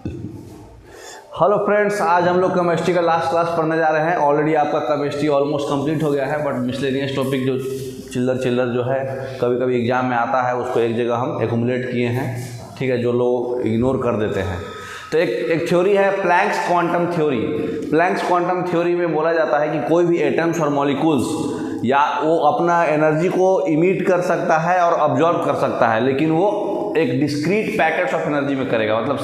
Hello friends, आज हम लोग केमिस्ट्री का लास्ट क्लास पढ़ने जा रहे हैं। ऑलरेडी आपका केमिस्ट्री ऑलमोस्ट कंप्लीट हो गया है, बट मिसलेनियस टॉपिक जो चिल्लर जो है कभी कभी एग्जाम में आता है, उसको एक जगह हम एक्यूमुलेट किए हैं, ठीक है, जो लोग इग्नोर कर देते हैं। तो एक थ्योरी है Planck's quantum theory. Planck's quantum theory में बोला जाता है कि कोई भी एटम्स और मॉलिक्यूल्स या वो अपना एनर्जी को इमिट कर सकता है और अब्जॉर्ब कर सकता है, लेकिन वो एक डिस्क्रीट पैकेट्स ऑफ एनर्जी में करेगा, मतलब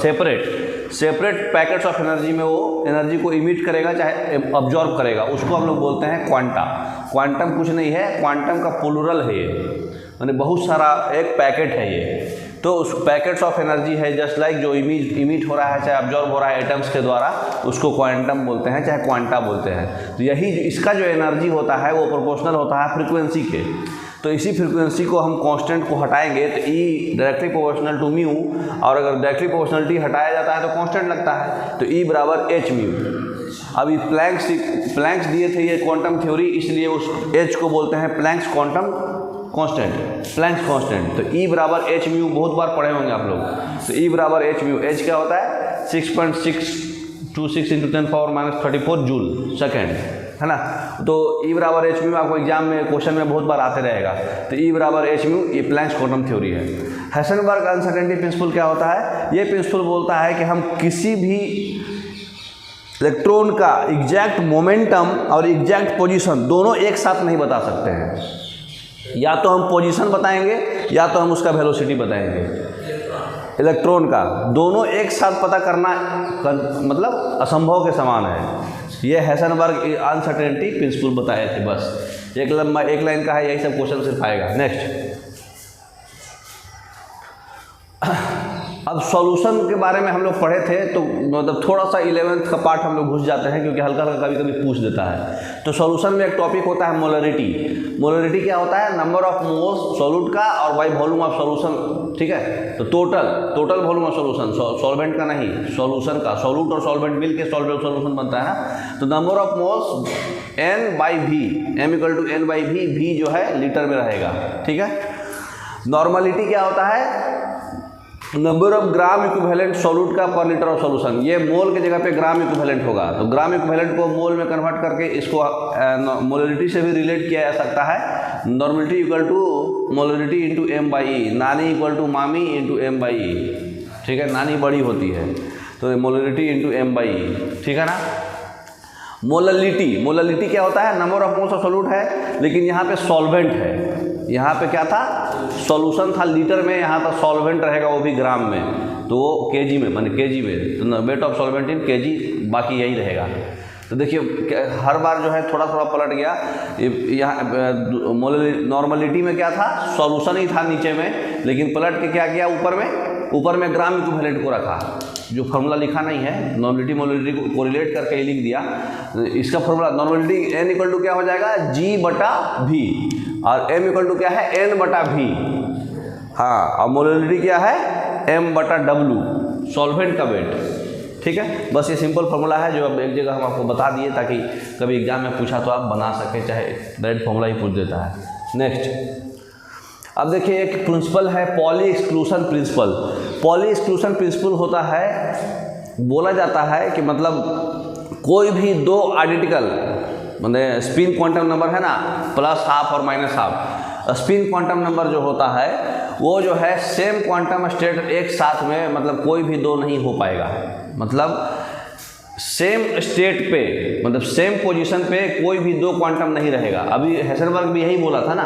सेपरेट पैकेट्स ऑफ एनर्जी में वो एनर्जी को इमिट करेगा चाहे अब्जॉर्ब करेगा। उसको हम लोग बोलते हैं क्वांटा। क्वांटम कुछ नहीं है, क्वांटम का प्लूरल है ये, यानी बहुत सारा एक पैकेट है ये। तो उस पैकेट्स ऑफ एनर्जी है जस्ट लाइक जो इमिट हो रहा है चाहे अब्जॉर्ब हो रहा है एटम्स के द्वारा, उसको क्वांटम बोलते हैं चाहे क्वांटा बोलते हैं। तो यही इसका जो एनर्जी होता है वो प्रोपोर्शनल होता है फ्रीक्वेंसी के। तो इसी फ्रीक्वेंसी को हम कांस्टेंट को हटाएंगे तो E directly proportional to mu, और अगर डायरेक्टली प्रोपोर्शनलिटी हटाया जाता है तो कांस्टेंट लगता है, तो ई बराबर एच म्यू। अभी प्लैंक्स दिए थे ये क्वांटम थ्योरी, इसलिए उस एच को बोलते हैं Planck's quantum constant, Planck's constant. तो ई बराबर एच म्यू बहुत बार पढ़े होंगे आप लोग। तो ई बराबर एच म्यू, एच क्या होता है 6.626 × 10⁻34 जूल सेकेंड, है ना। तो ई बराबर एच म्यू आपको एग्जाम में क्वेश्चन में बहुत बार आते रहेगा। तो ई बराबर एच म्यू ये प्लैंक्स क्वांटम थ्योरी है। हाइसेनबर्ग अनसर्टेनिटी प्रिंसिपल क्या होता है? ये प्रिंसिपल बोलता है कि हम किसी भी इलेक्ट्रॉन का एग्जैक्ट मोमेंटम और एग्जैक्ट पोजीशन दोनों एक साथ नहीं बता सकते हैं। या तो हम पोजीशन बताएंगे या तो हम उसका वेलोसिटी बताएंगे। इलेक्ट्रॉन का दोनों एक साथ पता करना मतलब असंभव के समान है। ये हाइसेनबर्ग अनसर्टेनिटी प्रिंसिपल बताए थे। बस एक लाइन का है, यही सब क्वेश्चन सिर्फ आएगा। नेक्स्ट, अब सॉल्यूशन के बारे में हम लोग पढ़े थे, तो मतलब थोड़ा सा 11th का पार्ट हम लोग घुस जाते हैं क्योंकि हल्का कभी कभी पूछ देता है। तो सॉल्यूशन में एक टॉपिक होता है मोलरिटी। मोलरिटी क्या होता है? नंबर ऑफ मोल्स सॉल्यूट का और बाई वॉल्यूम ऑफ सॉल्यूशन, ठीक है। तो total volume of solution, solvent का नहीं, सॉल्यूशन का। सॉल्यूट और सॉल्वेंट मिल के सॉल्यूशन बनता है ना। तो number of moles n/v, m = n/v, v जो है लीटर में रहेगा, ठीक है। नॉर्मलिटी क्या होता है? Number of gram equivalent solute का पर लीटर ऑफ सॉल्यूशन। ये मोल के जगह पे ग्राम इक्विवेलेंट होगा, तो ग्राम इक्विवेलेंट को मोल में कन्वर्ट करके इसको मोलरिटी से भी रिलेट किया जा सकता है। नॉर्मलिटी = मोलरिटी इंटू m/e, नानी = मामी इंटू m/e, ठीक है। नानी बड़ी होती है तो मोलरिटी इंटू m/e, ठीक है ना। मोललिटी क्या होता है? Number of moles of solute है, लेकिन यहाँ पे सॉल्वेंट है। यहाँ पे क्या था? सॉल्यूशन था लीटर में, यहाँ पर सॉल्वेंट रहेगा वो भी ग्राम में, तो वो केजी में, माने केजी में। तो weight of solvent in KG, बाकी यही रहेगा। तो देखिए हर बार जो है थोड़ा पलट गया। यहाँ नॉर्मलिटी में क्या था? सॉल्यूशन ही था नीचे में, लेकिन पलट के क्या किया? ऊपर में ग्राम इक्विवेलेंट को रखा। जो फार्मूला लिखा नहीं है, नॉर्मलिटी मोलरिटी को कोरिलेट करके ही लिख दिया। इसका फार्मूला नॉर्मलिटी n = क्या हो जाएगा? G/V, और m = क्या है? n/V। हाँ, और मोलरिटी क्या है? m/W, सॉल्वेंट का वेट, ठीक है। बस ये सिंपल फार्मूला है जो अब एक जगह हम आपको बता दिए, ताकि कभी एग्जाम में पूछा तो आप बना सके, चाहे डायरेक्ट फार्मूला ही पूछ देता है। नेक्स्ट, अब देखिए एक प्रिंसिपल है Pauli exclusion principle. Pauli exclusion principle होता है, बोला जाता है कि मतलब कोई भी दो आइडेंटिकल, मतलब स्पिन क्वांटम नंबर है ना, +½ और -½ स्पिन क्वांटम नंबर जो होता है वो जो है सेम क्वांटम स्टेट एक साथ में, मतलब कोई भी दो नहीं हो पाएगा। मतलब सेम स्टेट पे, मतलब सेम पोजीशन पे कोई भी दो क्वांटम नहीं रहेगा। अभी हाइसेनबर्ग भी यही बोला था ना।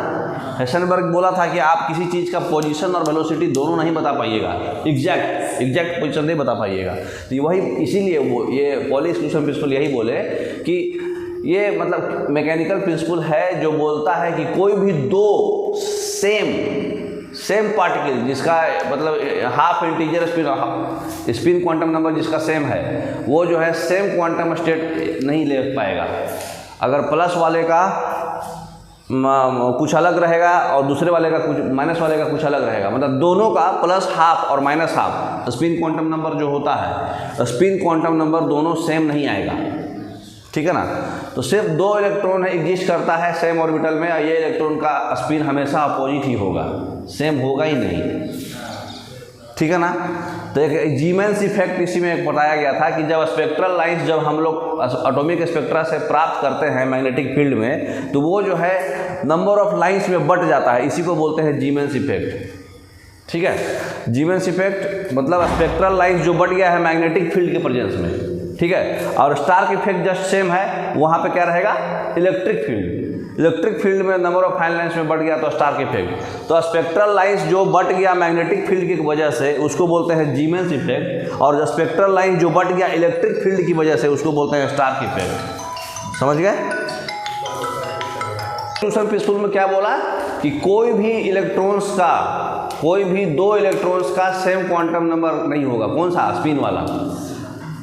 हाइसेनबर्ग बोला था कि आप किसी चीज़ का पोजीशन और वेलोसिटी दोनों नहीं बता पाइएगा, एग्जैक्ट पोजीशन नहीं बता पाइएगा। तो वही इसीलिए वो ये पॉली एक्सक्लूशन प्रिंसिपल यही बोले कि ये मतलब मैकेनिकल प्रिंसिपल है जो बोलता है कि कोई भी दो सेम पार्टिकल जिसका मतलब half integer spin quantum number जिसका सेम है, वो जो है सेम क्वांटम स्टेट नहीं ले पाएगा। अगर प्लस वाले का कुछ अलग रहेगा और दूसरे वाले का कुछ, माइनस वाले का कुछ अलग रहेगा, मतलब दोनों का +½ और -½ स्पिन क्वांटम नंबर जो होता है, स्पिन क्वांटम नंबर दोनों सेम नहीं आएगा, ठीक है ना। तो सिर्फ दो इलेक्ट्रॉन एग्जिस्ट करता है सेम ऑर्बिटल में, और ये इलेक्ट्रॉन का स्पिन हमेशा अपोजिट ही होगा, सेम होगा ही नहीं, ठीक है ना। तो एक जीमेंस इफेक्ट इसी में एक बताया गया था कि जब स्पेक्ट्रल लाइंस जब हम लोग एटॉमिक स्पेक्ट्रा से प्राप्त करते हैं मैग्नेटिक फील्ड में, तो वो जो है नंबर ऑफ लाइंस में बट जाता है, इसी को बोलते हैं जीमेंस इफेक्ट। ठीक है, जीमेंस इफेक्ट मतलब स्पेक्ट्रल लाइंस जो बढ़ गया है मैग्नेटिक फील्ड के प्रेजेंस में। ठीक है, और स्टार्क इफेक्ट जस्ट सेम है, वहाँ पे क्या रहेगा, इलेक्ट्रिक फील्ड। इलेक्ट्रिक फील्ड में नंबर ऑफ फाइन लाइंस में बढ़ गया तो स्टार्क इफेक्ट। तो स्पेक्ट्रल लाइंस जो बढ़ गया मैग्नेटिक फील्ड की वजह से उसको बोलते हैं जीमेंस इफेक्ट, और जो स्पेक्ट्रल लाइन जो बढ़ गया इलेक्ट्रिक फील्ड की वजह से उसको बोलते हैं स्टार्क इफेक्ट। समझ गए? ट्यूशन पीसफुल में क्या बोला कि कोई भी इलेक्ट्रॉन्स का, कोई भी दो इलेक्ट्रॉन्स का सेम क्वांटम नंबर नहीं होगा। कौन सा? स्पिन वाला।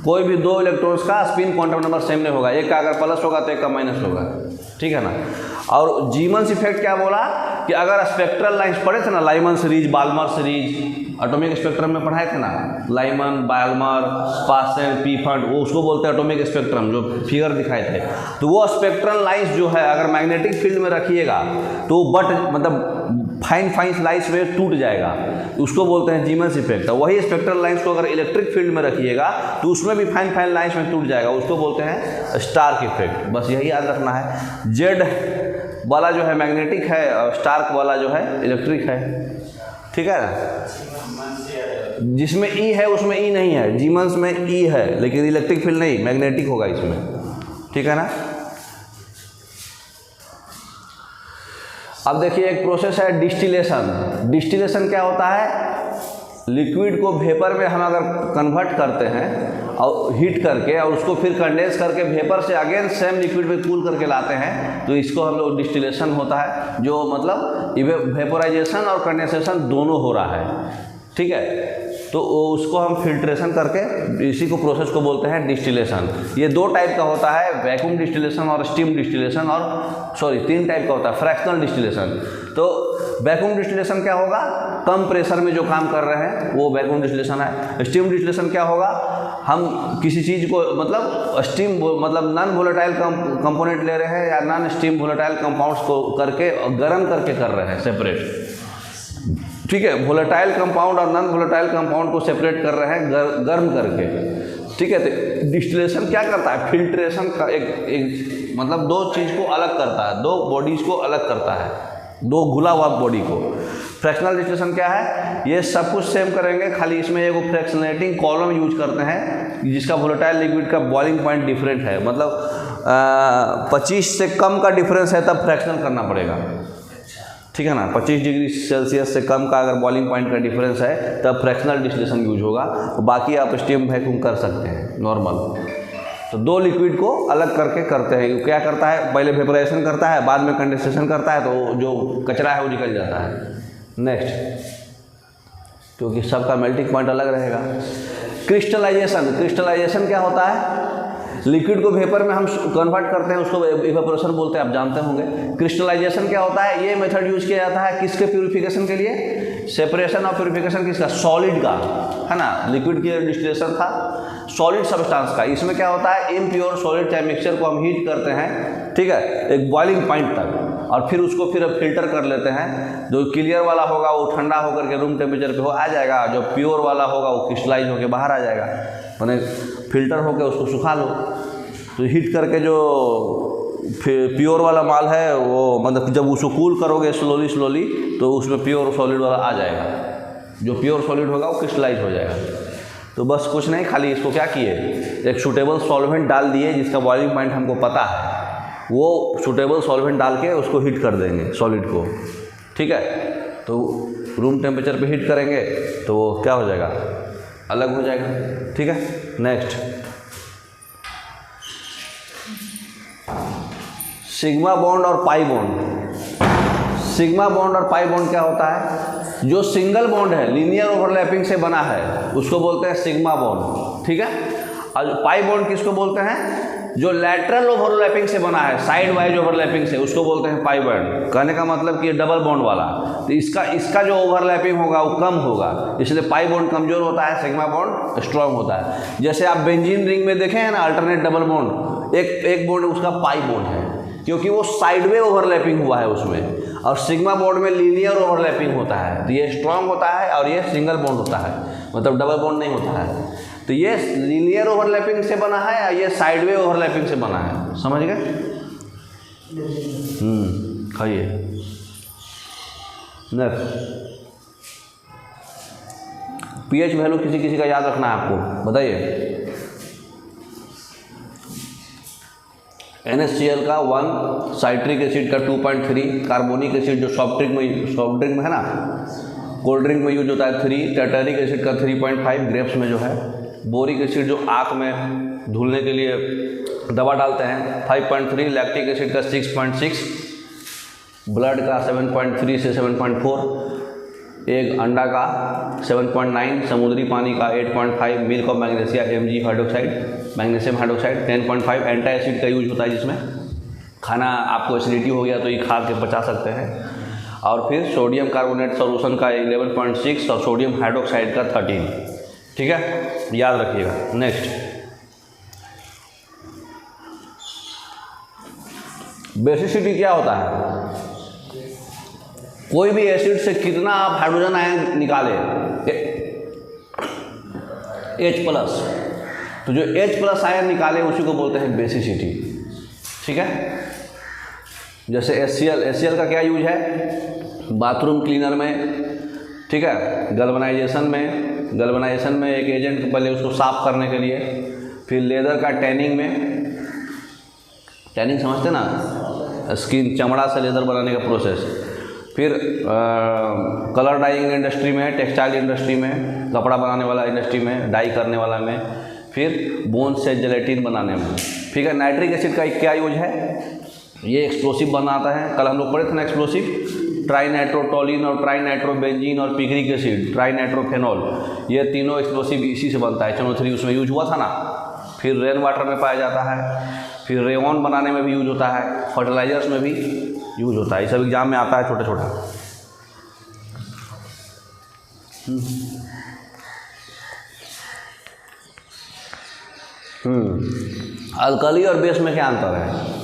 कोई भी दो इलेक्ट्रॉन्स का स्पिन क्वांटम नंबर सेम नहीं होगा, एक का अगर प्लस होगा तो एक का माइनस होगा। ठीक है ना। और जीमेंस इफेक्ट क्या बोला कि अगर स्पेक्ट्रल लाइंस पढ़े थे ना, Lyman series, Balmer series, atomic spectrum में पढ़ाए थे ना, लाइमन, बाल्मर, स्पार्सन, पीफर्ड, वो उसको बोलते हैं एटॉमिक स्पेक्ट्रम, जो फिगर दिखाए थे। तो वो स्पेक्ट्रल लाइंस जो है अगर मैग्नेटिक फील्ड में रखिएगा तो बट मतलब फाइन लाइंस में टूट जाएगा, उसको बोलते हैं जीमेंस इफेक्ट। वही स्पेक्ट्रल लाइंस को अगर इलेक्ट्रिक फील्ड में रखिएगा तो उसमें भी फाइन लाइंस में टूट जाएगा, उसको बोलते हैं स्टार्क इफेक्ट। बस यही याद रखना है। जेड वाला जो है मैग्नेटिक है और स्टार्क वाला जो है इलेक्ट्रिक है। ठीक है ना। जिसमें ई है उसमें ई नहीं है, जीमेंस में ई है लेकिन इलेक्ट्रिक फील्ड नहीं, मैग्नेटिक होगा इसमें। ठीक है ना। अब देखिए एक प्रोसेस है डिस्टिलेशन। डिस्टिलेशन क्या होता है? लिक्विड को वेपर में हम अगर कन्वर्ट करते हैं और हीट करके और उसको फिर कंडेंस करके वेपर से अगेन सेम लिक्विड में कूल करके लाते हैं, तो इसको हम लोग डिस्टिलेशन होता है, जो मतलब वेपोराइजेशन और कंडेंसेशन दोनों हो रहा है। ठीक है, तो उसको हम फिल्ट्रेशन करके इसी को प्रोसेस को बोलते हैं डिस्टिलेशन। ये दो टाइप का होता है, वैक्यूम डिस्टिलेशन और स्टीम डिस्टिलेशन, और सॉरी 3 टाइप का होता है, फ्रैक्शनल डिस्टिलेशन। तो वैक्यूम डिस्टिलेशन क्या होगा? कम प्रेशर में जो काम कर रहे हैं वो वैक्यूम डिस्टिलेशन है। स्टीम डिस्टिलेशन क्या होगा? हम किसी चीज़ को मतलब स्टीम मतलब नॉन वोलेटाइल कंपोनेंट ले रहे हैं या नॉन स्टीम वोलेटाइल कंपाउंड्स को करके गर्म करके कर रहे हैं सेपरेट। ठीक है, वोलेटाइल कंपाउंड और नॉन वोलेटाइल कंपाउंड को सेपरेट कर रहे हैं गर्म करके। ठीक है, तो डिस्टिलेशन क्या करता है? फिल्ट्रेशन का एक मतलब दो चीज़ को अलग करता है, दो बॉडीज़ को अलग करता है, दो घुला हुआ बॉडी को। फ्रैक्शनल डिस्टिलेशन क्या है? ये सब कुछ सेम करेंगे, खाली इसमें एक फ्रैक्शनेटिंग कॉलम यूज करते हैं जिसका वोलेटाइल लिक्विड का बॉइलिंग पॉइंट डिफरेंट है, मतलब 25 से कम का डिफरेंस है तब फ्रैक्शनल करना पड़ेगा। ठीक है ना। 25 डिग्री सेल्सियस से कम का अगर बॉइलिंग पॉइंट का डिफरेंस है तब फ्रैक्शनल डिस्टिलेशन यूज होगा। बाकी आप स्टीम वैक्यूम कर सकते हैं नॉर्मल। तो दो लिक्विड को अलग करके करते हैं। क्या करता है? पहले वेपोराइजेशन करता है, बाद में कंडेंसेशन करता है, तो जो कचरा है वो निकल जाता है। नेक्स्ट, क्योंकि सबका मेल्टिंग पॉइंट अलग रहेगा। क्रिस्टलाइजेशन। क्रिस्टलाइजेशन क्या होता है? लिक्विड को वेपर में हम कन्वर्ट करते हैं, उसको इवेपोरेशन बोलते हैं, आप जानते होंगे। क्रिस्टलाइजेशन क्या होता है? ये मेथड यूज किया जाता है किसके प्यूरिफिकेशन के लिए? सेपरेशन और प्यूरिफिकेशन किसका? सॉलिड का, है ना। लिक्विड की डिस्टिलेशन था सॉलिड सब्सटेंस का। इसमें क्या होता है? इम्प्योर सॉलिड चाहे मिक्सचर को हम हीट करते हैं, ठीक है, एक बॉइलिंग पॉइंट तक, और फिर उसको फिर फिल्टर कर लेते हैं। जो क्लियर वाला होगा वो ठंडा होकर के रूम टेम्परेचर पे आ जाएगा, जो प्योर वाला होगा वो क्रिस्टलाइज होकर बाहर आ जाएगा। मैंने फिल्टर होकर उसको सुखा लो, तो हीट करके जो प्योर वाला माल है वो मतलब जब उसको कूल करोगे स्लोली तो उसमें प्योर सॉलिड वाला आ जाएगा। जो प्योर सॉलिड होगा वो क्रिस्टलाइज हो जाएगा। तो बस कुछ नहीं, खाली इसको क्या किए, एक सूटेबल सॉल्वेंट डाल दिए जिसका बॉइलिंग पॉइंट हमको पता है, वो सूटेबल सॉल्वेंट डाल के उसको हीट कर देंगे सॉलिड को। ठीक है, तो रूम टेम्परेचर पे हीट करेंगे तो वो क्या हो जाएगा? अलग हो जाएगा। ठीक है। नेक्स्ट, सिग्मा बॉन्ड और पाई बॉन्ड। सिग्मा बॉन्ड और पाई बॉन्ड क्या होता है? जो सिंगल बॉन्ड है लीनियर ओवरलैपिंग से बना है उसको बोलते हैं सिग्मा बॉन्ड। ठीक है। और पाई बॉन्ड किसको बोलते हैं? जो लैटरल ओवरलैपिंग से बना है, साइड वाइज ओवरलैपिंग से, उसको बोलते हैं पाई बॉन्ड। कहने का मतलब कि डबल बॉन्ड वाला, तो इसका जो ओवरलैपिंग होगा वो कम होगा, इसलिए पाई बॉन्ड कमजोर होता है, सिग्मा बॉन्ड स्ट्रांग होता है। जैसे आप बेंजीन रिंग में देखें हैं ना, अल्टरनेट डबल बॉन्ड, एक बॉन्ड उसका पाई बॉन्ड है क्योंकि वो साइडवे ओवरलैपिंग हुआ है उसमें, और सिग्मा बॉन्ड में लीनियर ओवरलैपिंग होता है, तो ये स्ट्रांग होता है और ये सिंगल बॉन्ड होता है। मतलब डबल बॉन्ड नहीं होता है। तो ये लीनियर ओवरलैपिंग से बना है या ये साइडवे ओवरलैपिंग से बना है, समझ गए? खाइए। नेक्स्ट, पीएच वैल्यू किसी किसी का याद रखना है आपको, बताइए। NaCl का 1, साइट्रिक एसिड का 2.3, कार्बोनिक एसिड जो सॉफ्ट ड्रिंक में है ना, कोल्ड ड्रिंक में यूज होता है 3, टार्टरिक एसिड का 3.5 ग्रेप्स में जो है, बोरिक एसिड जो आँख में धुलने के लिए दवा डालते हैं 5.3, लैक्टिक एसिड का 6.6, ब्लड का 7.3 से 7.4, एक अंडा का 7.9, समुद्री पानी का 8.5, milk of magnesia Mg hydroxide, magnesium hydroxide 10.5, antacid का यूज होता है जिसमें खाना आपको एसिडिटी हो गया तो ये खा के पचा सकते हैं। और फिर सोडियम कार्बोनेट सॉल्यूशन का 11.6 और सोडियम हाइड्रोक्साइड का 13, ठीक है, याद रखिएगा। नेक्स्ट, बेसिसिटी क्या होता है? कोई भी एसिड से कितना आप हाइड्रोजन आयन निकाले, H+, तो जो H+ आयन निकाले उसी को बोलते हैं बेसिसिटी, ठीक है। जैसे HCl का क्या यूज है? बाथरूम क्लीनर में, ठीक है, गैल्वेनाइजेशन में एक एजेंट, पहले उसको साफ करने के लिए, फिर लेदर का टैनिंग में, टैनिंग समझते ना, स्किन चमड़ा से लेदर बनाने का प्रोसेस, फिर कलर डाइंग इंडस्ट्री में, टेक्सटाइल इंडस्ट्री में, कपड़ा बनाने वाला इंडस्ट्री में, डाई करने वाला में, फिर बोन से जेलेटिन बनाने में, ठीक है। नाइट्रिक एसिड का क्या यूज है? ये एक्सप्लोसिव बनाता है। कल हम लोग पढ़े थे ना एक्सप्लोसिव, ट्राइनाइट्रोटोलिन और ट्राइनाइट्रोबेंजीन और पिक्रिक एसिड, ट्राइनाइट्रोफेनॉल, ये तीनों एक्सप्लोसिव इसी से बनता है। NO3 उसमें यूज हुआ था ना। फिर रेन वाटर में पाया जाता है, फिर रेयन बनाने में भी यूज होता है, फर्टिलाइजर्स में भी यूज होता है। ये सब एग्जाम में आता है छोटा छोटा। अल्कली और बेस में क्या अंतर है?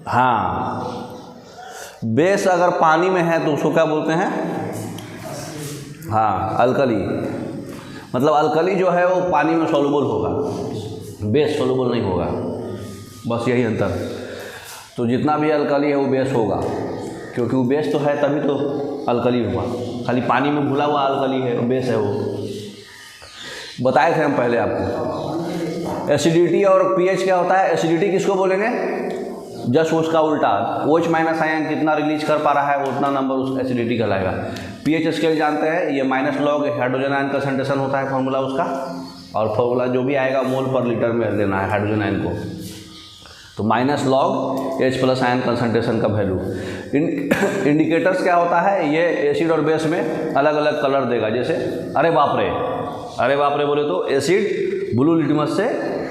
हाँ, बेस अगर पानी में है तो उसको क्या बोलते हैं? हाँ, अल्कली। मतलब अल्कली जो है वो पानी में सॉल्युबल होगा, बेस सॉल्युबल नहीं होगा, बस यही अंतर। तो जितना भी अल्कली है वो बेस होगा, क्योंकि वो बेस तो है तभी तो अल्कली हुआ। खाली पानी में घुला हुआ अल्कली है, बेस है वो। बताए थे हम पहले आपको। एसिडिटी और पीएच क्या होता है? एसिडिटी किसको बोलेंगे? जस्ट उसका उल्टा, OH- आयन जितना रिलीज कर पा रहा है उतना नंबर उस एसिडिटी कहलाएगा। पीएच स्केल जानते हैं, ये -log हाइड्रोजन आयन कंसंट्रेशन होता है फॉर्मूला उसका, और फॉर्मूला जो भी आएगा मोल पर लीटर में लेना है हाइड्रोजन आयन को। तो -log H+ आयन कंसंट्रेशन का वैल्यू। इंडिकेटर्स क्या होता है? ये एसिड और बेस में अलग अलग कलर देगा। जैसे अरे बाप रे बोले तो एसिड ब्लू लिटमस से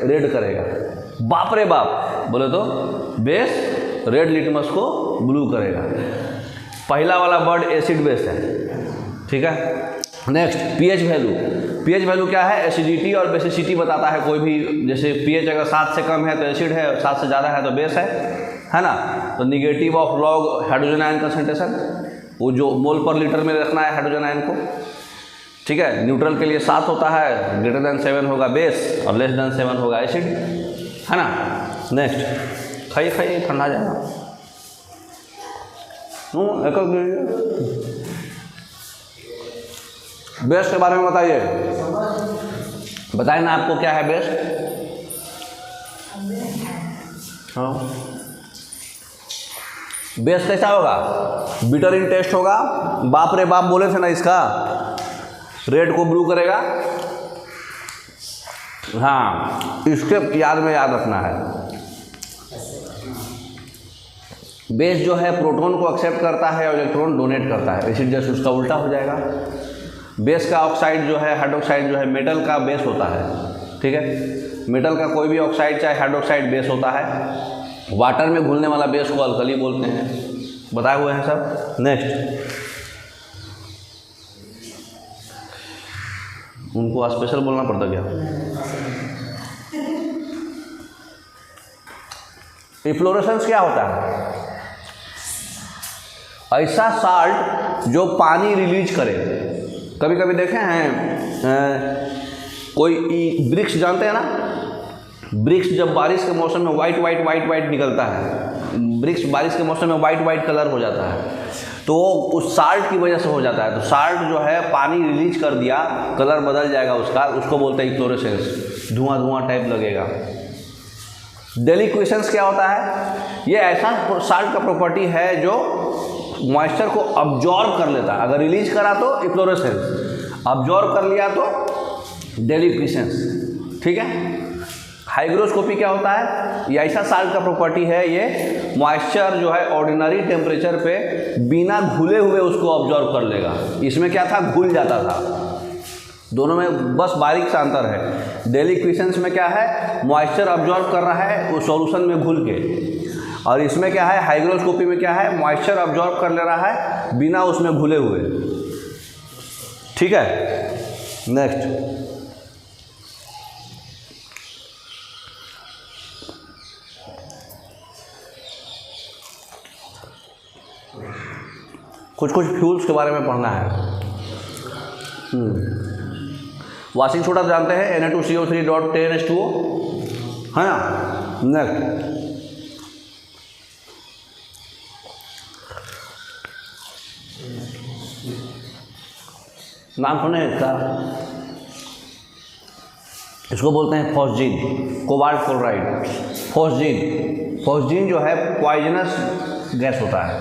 रेड करेगा, बाप रे बाप बोले तो बेस रेड लिटमस को ब्लू करेगा। पहला वाला वर्ड एसिड बेस है, ठीक है। नेक्स्ट, पीएच वैल्यू क्या है? एसिडिटी और बेसिसिटी बताता है कोई भी। जैसे पीएच अगर 7 से कम है तो एसिड है, 7 से ज़्यादा है तो बेस है ना। तो negative of log hydrogen ion concentration, वो जो मोल पर लीटर में रखना है हाइड्रोजन आयन को, ठीक है। न्यूट्रल के लिए 7 होता है, ग्रेटर देन 7 होगा बेस और लेस देन 7 होगा एसिड, है ना। नेक्स्ट, खाइए ठंडा जाएगा। बेस के बारे में बताइए ना, आपको क्या है बेस? हाँ, बेस कैसा होगा? बिटर इन टेस्ट होगा। बाप रे बाप बोले थे ना, इसका रेड को ब्लू करेगा। हाँ, इसके याद रखना है। बेस जो है प्रोटॉन को एक्सेप्ट करता है और इलेक्ट्रॉन डोनेट करता है। एसिड जैसे उसका उल्टा हो जाएगा। बेस का ऑक्साइड जो है, हाइड्रोक्साइड जो है, मेटल का बेस होता है, ठीक है। मेटल का कोई भी ऑक्साइड चाहे हाइड्रोक्साइड बेस होता है। वाटर में घुलने वाला बेस को अल्कली बोलते हैं। बताए हुए हैं सब। नेक्स्ट, उनको स्पेशल बोलना पड़ता क्या? इफ्लोरेसेंस क्या होता है? ऐसा साल्ट जो पानी रिलीज करे। कभी कभी देखे हैं कोई वृक्ष, जानते हैं ना, वृक्ष जब बारिश के मौसम में वाइट वाइट वाइट वाइट निकलता है, वृक्ष बारिश के मौसम में वाइट वाइट कलर हो जाता है, तो उस साल्ट की वजह से हो जाता है। तो साल्ट जो है पानी रिलीज कर दिया, कलर बदल जाएगा उसका, उसको बोलते हैं इफ्लोरेसेंस, धुआं धुआं टाइप लगेगा। डेलिक्वेसेंस क्या होता है? ये ऐसा साल्ट का प्रॉपर्टी है जो मॉइस्चर को अब्जॉर्ब कर लेता है। अगर रिलीज करा तो इफ्लोरेसेंस, अब्जॉर्ब कर लिया तो डेलिक्वेसेंस। ठीक है। हाइग्रोस्कोपी क्या होता है? ये ऐसा साल्ट का प्रॉपर्टी है, ये मॉइस्चर जो है ऑर्डिनरी टेम्परेचर पे बिना घुले हुए उसको ऑब्जॉर्व कर लेगा। इसमें क्या था, घुल जाता था। दोनों में बस बारीक सा अंतर है। डेलिक्वेसेंस में क्या है, मॉइस्चर ऑब्जॉर्व कर रहा है वो सॉल्यूशन में घुल के, और इसमें क्या है, हाइग्रोस्कोपी में क्या है, मॉइस्चर ऑब्जॉर्व कर ले रहा है बिना उसमें घुले हुए। ठीक है। नेक्स्ट, कुछ कुछ फ्यूल्स के बारे में पढ़ना है। वॉशिंग सोडा जानते हैं, Na2CO3.10H2O, है ना। नेक्स्ट, नाम सुने इसका, इसको बोलते हैं फॉस्जीन, कोबाल्ट क्लोराइड। फॉस्जीन जो है पॉइजनस गैस होता है।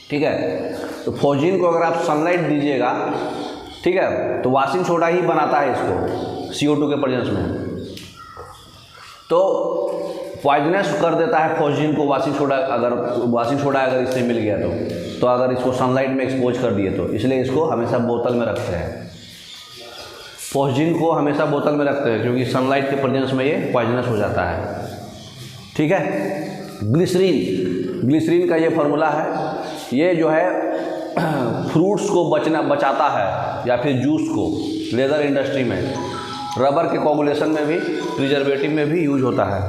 ठीक है। तो फॉस्जीन को अगर आप सनलाइट दीजिएगा, ठीक है, तो वॉशिंग सोडा ही बनाता है इसको CO2 के प्रेजेंस में, तो पॉइजनस कर देता है फॉस्जीन को वॉशिंग सोडा। अगर इससे मिल गया तो अगर इसको सनलाइट में एक्सपोज कर दिए तो, इसलिए इसको हमेशा बोतल में रखते हैं। फॉस्जीन को हमेशा बोतल में रखते हैं क्योंकि सनलाइट के प्रेजेंस में ये पॉइजनस हो जाता है। ठीक है। ग्लिसरीन का ये फार्मूला है, ये जो है फ्रूट्स को बचाता है या फिर जूस को। लेदर इंडस्ट्री में, रबर के कोगुलेशन में भी, प्रिजर्वेटिव में भी यूज होता है।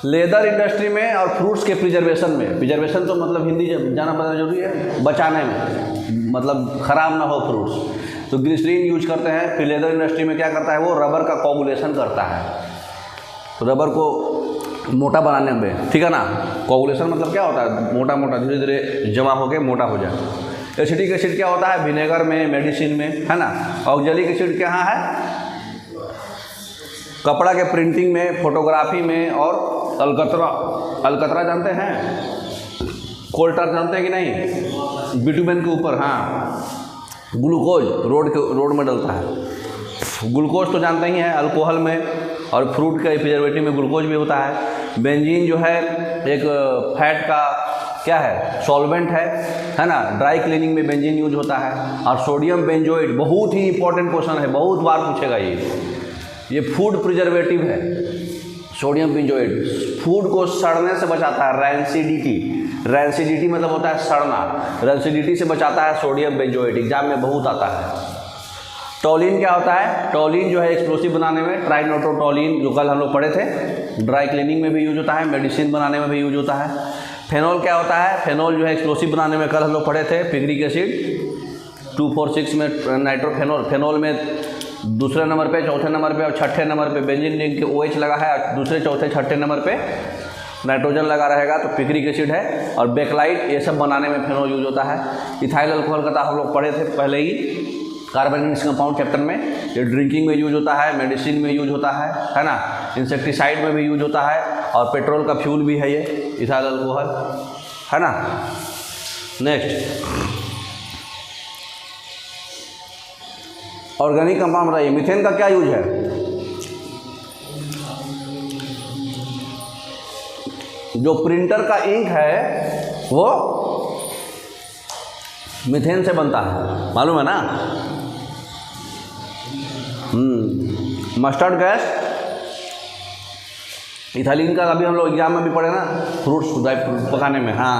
लेदर इंडस्ट्री में और फ्रूट्स के प्रिजर्वेशन में, प्रिजर्वेशन तो मतलब हिंदी जाना पता जरूरी है, बचाने में, मतलब ख़राब ना हो फ्रूट्स, तो ग्लिसरीन यूज करते हैं। फिर लेदर इंडस्ट्री में क्या करता है, वो रबर का कोगुलेशन करता है, रबर को मोटा बनाने में। ठीक है ना। कोगुलेशन मतलब क्या होता है, मोटा मोटा धीरे धीरे जमा होकर मोटा हो जाए। एसिटिक एसिड क्या होता है, विनेगर में, मेडिसिन में, है ना। ऑक्जेलिक एसिड क्या है, कपड़ा के प्रिंटिंग में, फोटोग्राफी में। और अलकतरा जानते हैं, कोल्टर जानते हैं कि नहीं, बिटुमेन के ऊपर, हाँ, ग्लूकोज रोड में डलता है। ग्लूकोज तो जानते ही हैं, अल्कोहल में, और फ्रूट के प्रिजर्वेटिव में ग्लूकोज भी होता है। बेंजीन जो है एक फैट का क्या है, सॉल्वेंट है ना। ड्राई क्लीनिंग में बेंजीन यूज होता है। और सोडियम बेंजोएट, बहुत ही इंपॉर्टेंट क्वेश्चन है, बहुत बार पूछेगा ये फूड प्रिजर्वेटिव है। सोडियम बेंजोएट फूड को सड़ने से बचाता है। रैंसिडिटी मतलब होता है सड़ना, रैंसिडिटी से बचाता है सोडियम बेंजोएट, एग्जाम में बहुत आता है। टॉलिन क्या होता है, टॉलिन जो है एक्सप्लोसिव बनाने में, ट्राइनाइट्रोटॉलिन जो कल हम लोग पढ़े थे, ड्राई क्लीनिंग में भी यूज होता है, मेडिसिन बनाने में भी यूज होता है। फेनॉल क्या होता है, फेनॉल जो है एक्सप्लोसिव बनाने में, कल हम लोग पढ़े थे, पिग्रिक एसिड 2,4,6 में नाइट्रोफेनॉल, फेनॉल में दूसरे नंबर पे, चौथे नंबर पे और छठे नंबर पे बेंजीन रिंग के OH लगा है, और दूसरे चौथे छठे नंबर पे नाइट्रोजन लगा रहेगा तो पिक्रिक एसिड है। और बेकलाइट, ये सब बनाने में फेनॉल यूज होता है। इथाइल अल्कोहल का हम लोग पढ़े थे पहले ही कार्बोनिक कंपाउंड चैप्टर में। ये ड्रिंकिंग में यूज होता है, मेडिसिन में यूज होता है ना, इंसेक्टिसाइड में भी यूज होता है, और पेट्रोल का फ्यूल भी है ये इथाइल अल्कोहल, है ना। नेक्स्ट, ऑर्गेनिक कंपाउंड बताइए, मीथेन का क्या यूज है, जो प्रिंटर का इंक है वो मीथेन से बनता है, मालूम है ना। मस्टर्ड गैस, इथाइलिन का अभी हम लोग एग्जाम में भी पढ़े ना, फ्रूट्स पकाने में। हाँ,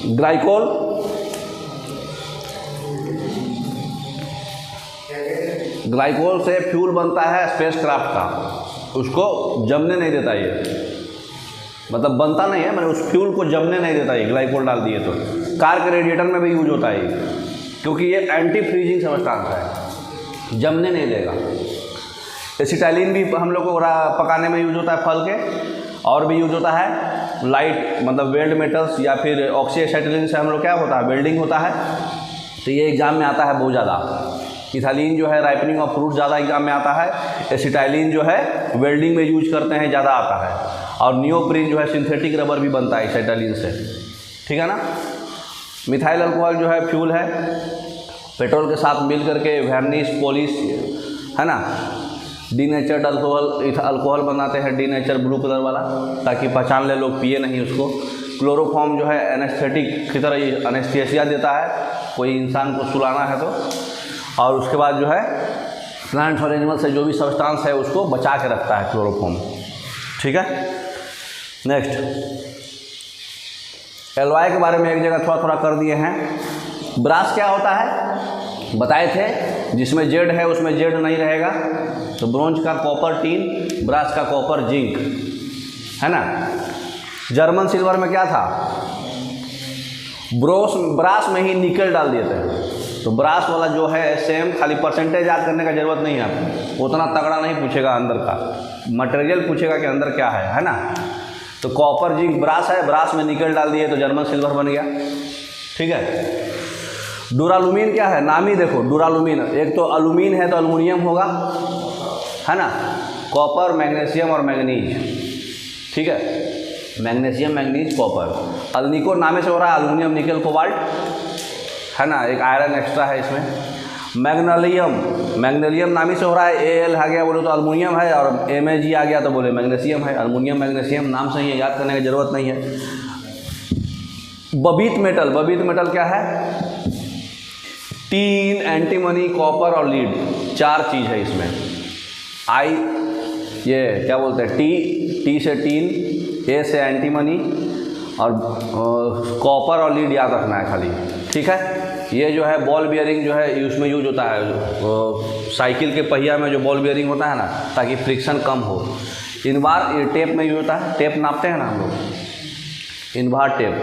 ग्लाइकोल, ग्लाइकोल से फ्यूल बनता है स्पेसक्राफ्ट का, उसको जमने नहीं देता ये, मतलब बनता नहीं है, मतलब उस फ्यूल को जमने नहीं देता ये, ग्लाइकोल डाल दिए तो। कार के रेडिएटर में भी यूज होता है ये, क्योंकि ये एंटी फ्रीजिंग सब्सटेंस है, जमने नहीं देगा। एसिटाइलिन भी हम लोग को पकाने में यूज होता है फल के, और भी यूज होता है लाइट मतलब वेल्ड मेटल्स या फिर ऑक्सी एसिटाइलिन से हम लोग क्या होता है, वेल्डिंग होता है। तो ये एग्जाम में आता है बहुत ज़्यादा। इथाइलिन जो है राइपनिंग ऑफ फ्रूट ज़्यादा एग्जाम में आता है, एसिटाइलिन जो है वेल्डिंग में यूज करते हैं, ज़्यादा आता है। और नियोप्रीन जो है सिंथेटिक रबर भी बनता है एसिटाइलिन से, ठीक है ना। मिथाइल अल्कोहल जो है फ्यूल है, पेट्रोल के साथ मिल करके वर्निश पॉलिश है ना, डीनेचर्ड अल्कोहल बनाते हैं, डीनेचर ब्लू कलर वाला, ताकि पहचान ले लोग पिए नहीं उसको। क्लोरोफॉर्म जो है एनेस्थेटिक की तरह एनेस्थीसिया देता है, कोई इंसान को सुलाना है तो। और उसके बाद जो है प्लांट्स और एनिमल से जो भी सब्सटेंस है उसको बचा के रखता है क्लोरोफॉर्म, ठीक है। नेक्स्ट, एलवाई के बारे में एक जगह थोड़ा थोड़ा कर दिए हैं। ब्रास क्या होता है बताए थे, जिसमें जेड है उसमें जेड नहीं रहेगा, तो ब्रोंज का कॉपर टीन, ब्रास का कॉपर जिंक, है ना। जर्मन सिल्वर में क्या था, ब्रास में ही निकल डाल दिए थे। तो ब्रास वाला जो है सेम, खाली परसेंटेज याद करने का ज़रूरत नहीं है आपको, उतना तगड़ा नहीं पूछेगा अंदर का, मटेरियल पूछेगा कि अंदर क्या है ना। तो कॉपर जिंक ब्रास है, ब्रास में निकल डाल दिए तो जर्मन सिल्वर बन गया, ठीक है। डुरालुमीन क्या है, नाम ही देखो डुरालुमीन, एक तो अलुमिन है तो अल्युमिनियम होगा, है ना। कॉपर, मैग्नीशियम और मैंगनीज, ठीक है, मैग्नीशियम मैंगनीज कॉपर। अल्निको नामे से हो रहा है अल्युमिनियम निकल कोबाल्ट, है ना, एक आयरन एक्स्ट्रा है इसमें। मैग्नीशियम नामी से हो रहा है, Al आ गया बोले तो अल्युमिनियम है, और Mag आ गया तो बोले मैग्नीशियम है। अल्युमिनियम मैग्नीशियम नाम से ही है, याद करने की ज़रूरत नहीं है। बबीत मेटल क्या है, टीन, एंटीमनी, कॉपर और लीड, 4 चीज़ है इसमें। ये क्या बोलते हैं, टी से टीन, ए से एंटीमनी, और कॉपर और लीड याद रखना है खाली, ठीक है। ये जो है बॉल बियरिंग जो है उसमें यूज होता है, साइकिल के पहिया में जो बॉल बियरिंग होता है ना, ताकि फ्रिक्शन कम हो। इनबार ये टेप में यूज होता है, टेप नापते हैं ना हम लोग, इनबार टेप,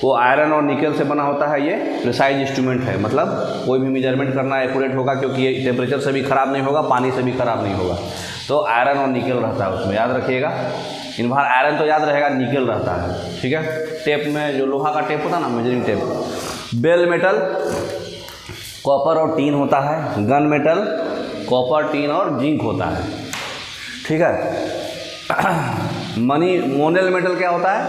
वो आयरन और निकल से बना होता है। ये प्रिसाइज इंस्ट्रूमेंट है, मतलब कोई भी मेजरमेंट करना एक्यूरेट होगा, क्योंकि ये टेम्परेचर से भी ख़राब नहीं होगा, पानी से भी ख़राब नहीं होगा। तो आयरन और निकल रहता है उसमें, याद रखिएगा। इनबार आयरन तो याद रहेगा, निकल रहता है, ठीक है। टेप में जो लोहा का टेप होता है ना, measuring tape. Bell metal copper और टीन होता है, गन मेटल कॉपर, टीन और जिंक होता है, ठीक है। मोनल मेटल क्या होता है,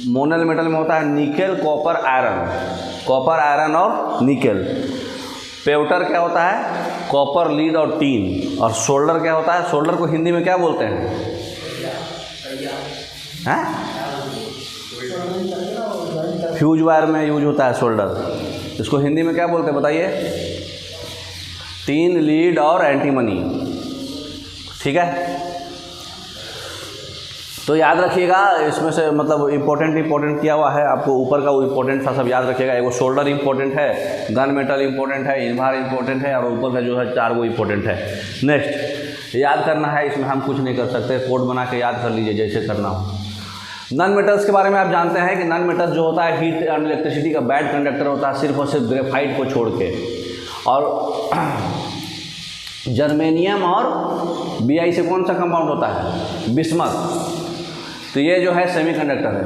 मोनल मेटल में होता है निकेल, कॉपर आयरन और निकेल। पेवटर क्या होता है, कॉपर, लीड और टीन। और सोल्डर क्या होता है, सोल्डर को हिंदी में क्या बोलते हैं, फ्यूज वायर में यूज होता है सोल्डर, इसको हिंदी में क्या बोलते हैं बताइए, टीन, लीड और एंटीमनी, ठीक है। तो याद रखिएगा, इसमें से मतलब इम्पोर्टेंट किया हुआ है आपको, ऊपर का वो इम्पोर्टेंट था सब याद रखिएगा। एगो शोल्डर इम्पोर्टेंट है, गन मेटल इम्पोर्टेंट है, इनबार इम्पोर्टेंट है, और ऊपर का जो है 4 वो इम्पोर्टेंट है। नेक्स्ट याद करना है, इसमें हम कुछ नहीं कर सकते, कोड बना के याद कर लीजिए जैसे करना हो। नॉन मेटल्स के बारे में आप जानते हैं कि नॉन मेटल्स जो होता है हीट एंड इलेक्ट्रिसिटी का बैड कंडक्टर होता है, सिर्फ और सिर्फ ग्रेफाइट को छोड़ के। और जर्मेनियम और Bi से कौन सा कंपाउंड होता है, बिस्मथ। तो ये जो है सेमीकंडक्टर है,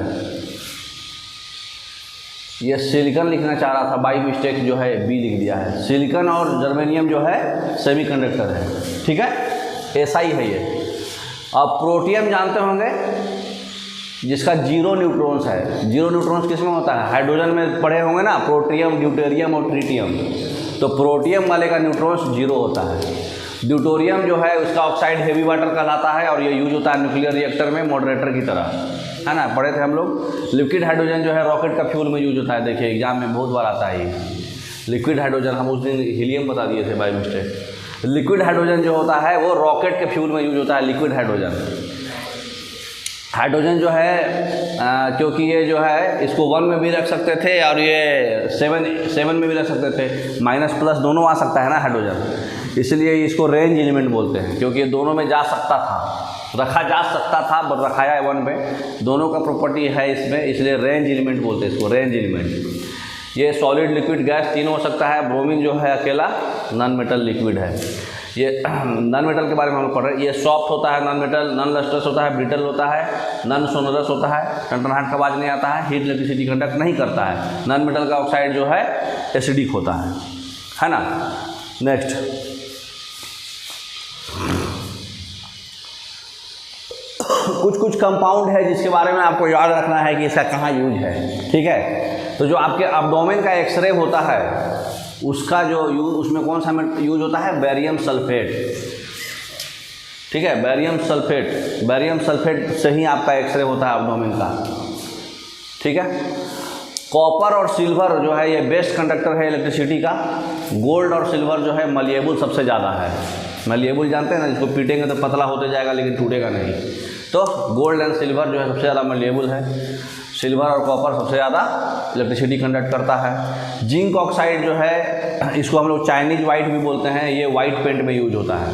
ये सिलिकॉन लिखना चाह रहा था, बाई मिस्टेक जो है बी लिख दिया है। सिलिकॉन और जर्मेनियम जो है सेमीकंडक्टर है, ठीक है, ऐसा ही है ये। अब प्रोटियम जानते होंगे, जिसका 0 न्यूट्रॉन्स है। 0 न्यूट्रॉन्स किस में होता है, हाइड्रोजन में पढ़े होंगे ना, प्रोटियम, ड्यूटेरियम और ट्रिटियम। तो प्रोटियम वाले का न्यूट्रॉन्स 0 होता है। ड्यूटोरियम जो है उसका ऑक्साइड हेवी वाटर कहलाता है, और ये यूज होता है न्यूक्लियर रिएक्टर में मॉडरेटर की तरह, है ना, पढ़े थे हम लोग। लिक्विड हाइड्रोजन जो है रॉकेट का फ्यूल में यूज होता है, देखिए एग्जाम में बहुत बार आता है ये लिक्विड हाइड्रोजन। हम उस दिन हीलियम बता दिए थे बाय मिस्टेक। लिक्विड हाइड्रोजन जो होता है वो रॉकेट के फ्यूल में यूज होता है, लिक्विड हाइड्रोजन जो है क्योंकि ये जो है इसको 1 में भी रख सकते थे, और ये 7 में भी रख सकते थे, माइनस प्लस दोनों आ सकता है ना हाइड्रोजन, इसलिए इसको रेंज एलिमेंट बोलते हैं, क्योंकि ये दोनों में जा सकता था। रखा जा सकता था बट रखाया है 1 पे। दोनों का प्रॉपर्टी है इसमें, इसलिए रेंज एलिमेंट बोलते हैं इसको, रेंज एलिमेंट। ये सॉलिड लिक्विड गैस तीनों हो सकता है। ब्रोमीन जो है अकेला नॉन मेटल लिक्विड है। ये नॉन मेटल के बारे में हम लोग पढ़ रहे हैं। ये सॉफ्ट होता है नॉन मेटल, नॉन लस्ट्रस होता है, ब्रिटल होता है, नॉन सोनरस होता है, टनटनाहट का आवाज़ नहीं आता है, हीट इलेक्ट्रिसिटी कंडक्ट नहीं करता है। नॉन मेटल का ऑक्साइड जो है एसिडिक होता है ना। नेक्स्ट, कुछ कंपाउंड है जिसके बारे में आपको याद रखना है कि इसका कहाँ यूज है, ठीक है। तो जो आपके एब्डोमेन का एक्सरे होता है उसका जो यूज, उसमें कौन सा यूज होता है, बेरियम सल्फेट, ठीक है, बेरियम सल्फेट। बेरियम सल्फेट से ही आपका एक्सरे होता है एब्डोमेन का, ठीक है। कॉपर और सिल्वर जो है ये बेस्ट कंडक्टर है इलेक्ट्रिसिटी का। गोल्ड और सिल्वर जो है मलिएबल सबसे ज़्यादा है। मलिएबल जानते हैं ना, जिसको पीटेंगे तो पतला होते जाएगा लेकिन टूटेगा नहीं। तो गोल्ड एंड सिल्वर जो है सबसे ज़्यादा मलिएबल है। सिल्वर और कॉपर सबसे ज़्यादा इलेक्ट्रिसिटी कंडक्ट करता है। जिंक ऑक्साइड जो है इसको हम लोग चाइनीज वाइट भी बोलते हैं, ये वाइट पेंट में यूज होता है,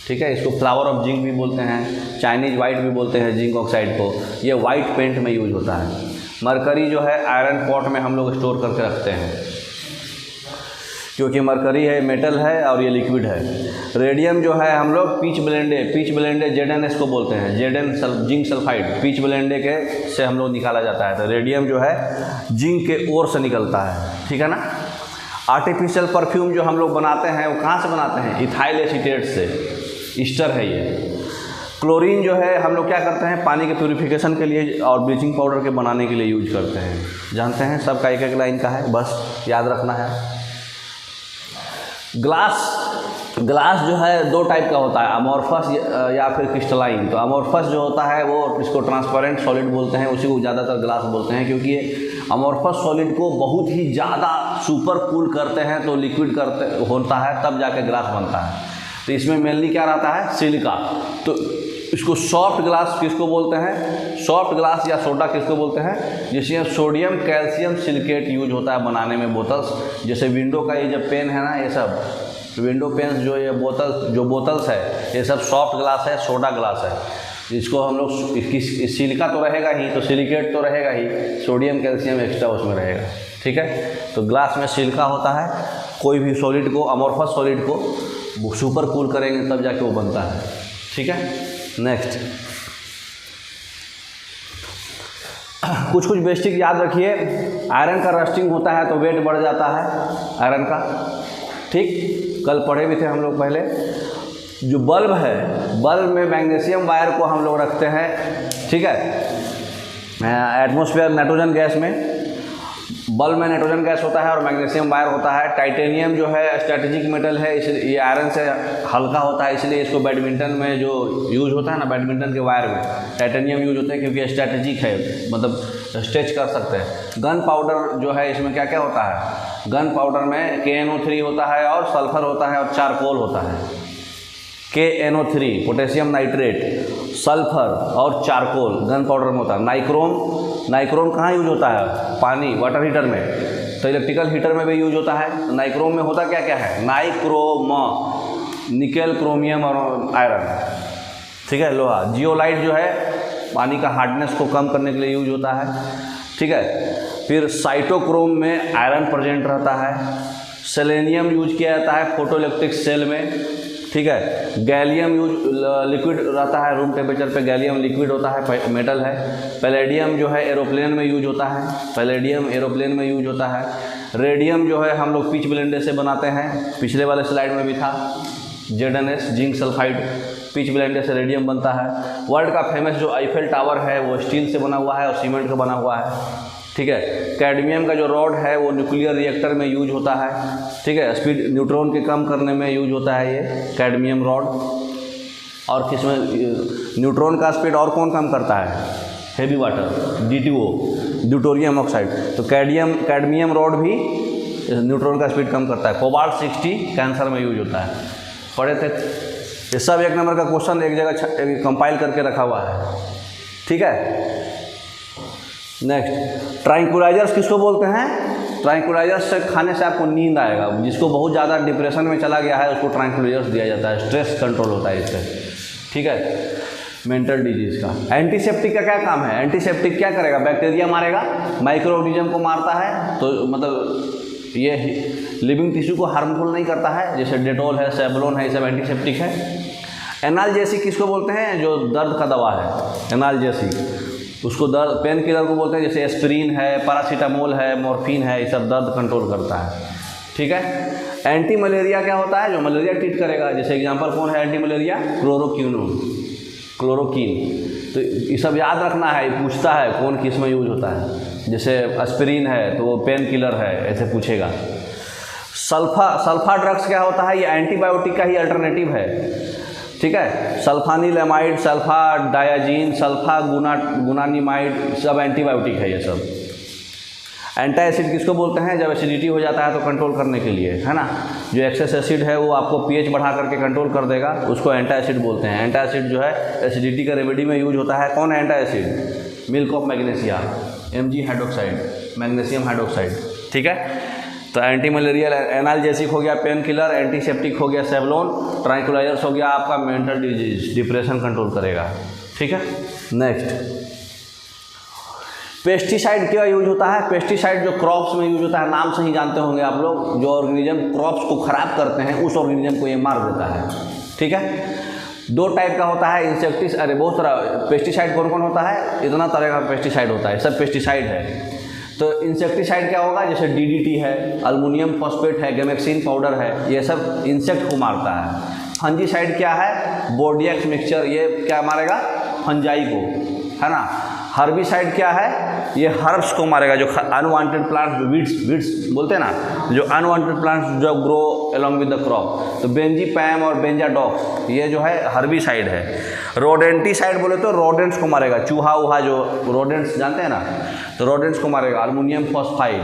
ठीक है। इसको फ्लावर ऑफ जिंक भी बोलते हैं, चाइनीज वाइट भी बोलते हैं जिंक ऑक्साइड को। ये वाइट पेंट में यूज होता है। मरकरी जो है आयरन पॉट में हम लोग स्टोर करके रखते हैं, क्योंकि मरकरी है मेटल है और ये लिक्विड है। रेडियम जो है हम लोग पीच ब्लेंडे ZnS को बोलते हैं, जिंक सल्फाइड, पीच ब्लेंडे के से हम लोग निकाला जाता है। तो रेडियम जो है जिंक के ओर से निकलता है, ठीक है ना। आर्टिफिशियल परफ्यूम जो हम लोग बनाते हैं वो कहाँ से बनाते हैं, इथाइल एसीटेट से, ईस्टर है ये। क्लोरीन जो है हम लोग क्या करते हैं, पानी के प्यूरिफिकेशन के लिए और ब्लीचिंग पाउडर के बनाने के लिए यूज करते हैं। जानते हैं, सबका एक एक लाइन का है, बस याद रखना है। ग्लास जो है 2 टाइप का होता है, अमॉर्फस या फिर क्रिस्टलाइन। तो अमॉर्फस जो होता है वो इसको ट्रांसपेरेंट सॉलिड बोलते हैं, उसी को ज़्यादातर ग्लास बोलते हैं, क्योंकि ये अमॉर्फस सॉलिड को बहुत ही ज़्यादा सुपर कूल करते हैं तो लिक्विड होता है, तब जाके ग्लास बनता है। तो इसमें मेनली क्या रहता है, सिलिका। तो इसको सॉफ्ट ग्लास किसको बोलते हैं, सॉफ्ट ग्लास या सोडा किसको बोलते हैं, जिसमें सोडियम कैल्शियम सिलिकेट यूज होता है बनाने में बोतल्स। जैसे विंडो का ये जब पेन है ना, ये सब विंडो पेन्स जो ये बोतल्स है ये सब सॉफ्ट ग्लास है, सोडा ग्लास है। जिसको हम लोग सिलिका तो रहेगा ही, तो सिलिकेट तो रहेगा ही, सोडियम कैल्शियम एक्स्ट्रा उसमें रहेगा, ठीक है। तो ग्लास में सिलिका होता है। कोई भी सॉलिड को, अमॉर्फस सॉलिड को सुपर कूल करेंगे तब जाके वो बनता है, ठीक है। नेक्स्ट, कुछ बेसिक याद रखिए। आयरन का रस्टिंग होता है तो वेट बढ़ जाता है आयरन का, ठीक। कल पढ़े भी थे हम लोग पहले। जो बल्ब है, बल्ब में मैग्नीशियम वायर को हम लोग रखते हैं, ठीक है। एटमॉस्फेयर नाइट्रोजन गैस में, बल्ब में नाइट्रोजन गैस होता है और मैग्नीशियम वायर होता है। टाइटेनियम जो है स्ट्रैटेजिक मेटल है, इसलिए ये आयरन से हल्का होता है, इसलिए इसको बैडमिंटन में जो यूज होता है ना, बैडमिंटन के वायर में टाइटेनियम यूज होता है, क्योंकि स्ट्रैटेजिक है, मतलब स्ट्रेच कर सकते हैं। गन पाउडर जो है इसमें क्या क्या होता है, गन पाउडर में KNO3 होता है और सल्फर होता है और चारकोल होता है। KNO3 पोटेशियम नाइट्रेट, सल्फर और चारकोल गन पाउडर में होता है। नाइक्रोम कहाँ यूज होता है, पानी वाटर हीटर में। तो इलेक्ट्रिकल हीटर में भी यूज होता है। नाइक्रोम में होता क्या क्या है, नाइक्रोम, निकेल, क्रोमियम और आयरन, ठीक है, लोहा। जियोलाइट जो है पानी का हार्डनेस को कम करने के लिए यूज होता है, ठीक है। फिर साइटोक्रोम में आयरन प्रेजेंट रहता है। सेलेनियम यूज किया जाता है फोटोइलेक्ट्रिक सेल में, ठीक है। गैलियम यूज लिक्विड रहता है, रूम टेम्परेचर पे गैलियम लिक्विड होता है, मेटल है। पैलेडियम जो है एरोप्लेन में यूज होता है, पैलेडियम एरोप्लेन में यूज होता है। रेडियम जो है हम लोग पीच ब्लेंडे से बनाते हैं, पिछले वाले स्लाइड में भी था, ZnS zinc sulphide, pitchblende से रेडियम बनता है। वर्ल्ड का फेमस जो आईफेल टावर है वो स्टील से बना हुआ है और सीमेंट का बना हुआ है, ठीक है। कैडमियम का जो रॉड है वो न्यूक्लियर रिएक्टर में यूज होता है, ठीक है। स्पीड न्यूट्रॉन के कम करने में यूज होता है ये कैडमियम रॉड। और किसमें न्यूट्रॉन का स्पीड और कौन कम करता है, heavy water, DTO, deuterium oxide. तो कैडमियम रॉड भी न्यूट्रॉन का स्पीड कम करता है। कोबाल्ट 60 कैंसर में यूज होता है, पढ़े थे। ये सब 1 नंबर का क्वेश्चन एक जगह कंपाइल करके रखा हुआ है, ठीक है। नेक्स्ट, ट्रैंक्विलाइजर्स किसको बोलते हैं, ट्रैंक्विलाइजर्स से खाने से आपको नींद आएगा। जिसको बहुत ज़्यादा डिप्रेशन में चला गया है उसको ट्रैंक्विलाइजर्स दिया जाता है, स्ट्रेस कंट्रोल होता है इससे, ठीक है। मेंटल डिजीज का। एंटीसेप्टिक का क्या काम है? एंटीसेप्टिक क्या करेगा? बैक्टीरिया मारेगा, माइक्रो ऑर्गेनिज्म को मारता है, तो मतलब ये लिविंग टिश्यू को हार्मफुल नहीं करता है, जैसे डेटॉल है, सेवलॉन है, ये सब एंटीसेप्टिक है। एनाल्जेसिक किसको बोलते हैं? जो दर्द का दवा है, एनाल्जेसिक, उसको दर्द पेन किलर को बोलते हैं, जैसे एस्पिरिन है, पैरासीटामोल है, मॉर्फिन है, ये सब दर्द कंट्रोल करता है, ठीक है। एंटी मलेरिया क्या होता है? जो मलेरिया ट्रीट करेगा, जैसे एग्जांपल कौन है एंटी मलेरिया? क्लोरोक्वीन। तो ये सब याद रखना है, पूछता है कौन किस में यूज होता है, जैसे एस्पिरिन है तो वो पेन किलर है, ऐसे पूछेगा। सल्फा ड्रग्स क्या होता है? ये एंटीबायोटिक का ही अल्टरनेटिव है, ठीक है। सल्फानिलमाइड, सल्फा डायाजीन, सल्फा गुनानिमाइड, सब एंटीबायोटिक है ये सब। एंटी एसिड किसको बोलते हैं? जब एसिडिटी हो जाता है तो कंट्रोल करने के लिए, है ना। जो एक्सेस एसिड है वो आपको पीएच बढ़ा करके कंट्रोल कर देगा, उसको एंटी एसिड बोलते हैं। एंटी एसिड जो है एसिडिटी का रेमेडी में यूज होता है। कौन है anti acid? Milk of magnesia, Mg hydroxide, magnesium hydroxide, ठीक है। तो एंटी मलेरियल एनाल्जेसिक हो गया, पेन किलर, एंटीसेप्टिक हो गया सेवलॉन, ट्रैंक्विलाइजर्स हो गया आपका मेंटल डिजीज, डिप्रेशन कंट्रोल करेगा, ठीक है। नेक्स्ट, पेस्टिसाइड क्या यूज होता है? पेस्टिसाइड जो क्रॉप्स में यूज होता है, नाम से ही जानते होंगे आप लोग, जो ऑर्गेनिज्म क्रॉप्स को खराब करते हैं उस ऑर्गेनिज्म को ये मार देता है, ठीक है। दो टाइप का होता है बहुत तरह पेस्टिसाइड कौन कौन होता है? इतना तरह का पेस्टिसाइड होता है, सब पेस्टिसाइड है। तो इंसेक्टिसाइड क्या होगा? जैसे DDT है, अल्मोनियम फॉस्फेट है, गैमेक्सिन पाउडर है, ये सब इंसेक्ट को मारता है। फंजीसाइड क्या है? बोर्डियक्स मिक्सचर, ये क्या मारेगा? फंजाई को, है ना। हर्बिसाइड क्या है? ये हर्ब्स को मारेगा, जो अनवांटेड प्लांट्स, वीड्स बोलते हैं ना, जो अनवांटेड प्लांट्स जो grow along with the crop. तो बेंजीपैम और बेंजाडॉक्स ये जो है हर्बिसाइड है। रोडेंटिसाइड बोले तो रोडेंट्स को मारेगा, चूहा वूहा जो रोडेंट्स जानते हैं ना, तो रोडेंट्स को मारेगा। Aluminium phosphide.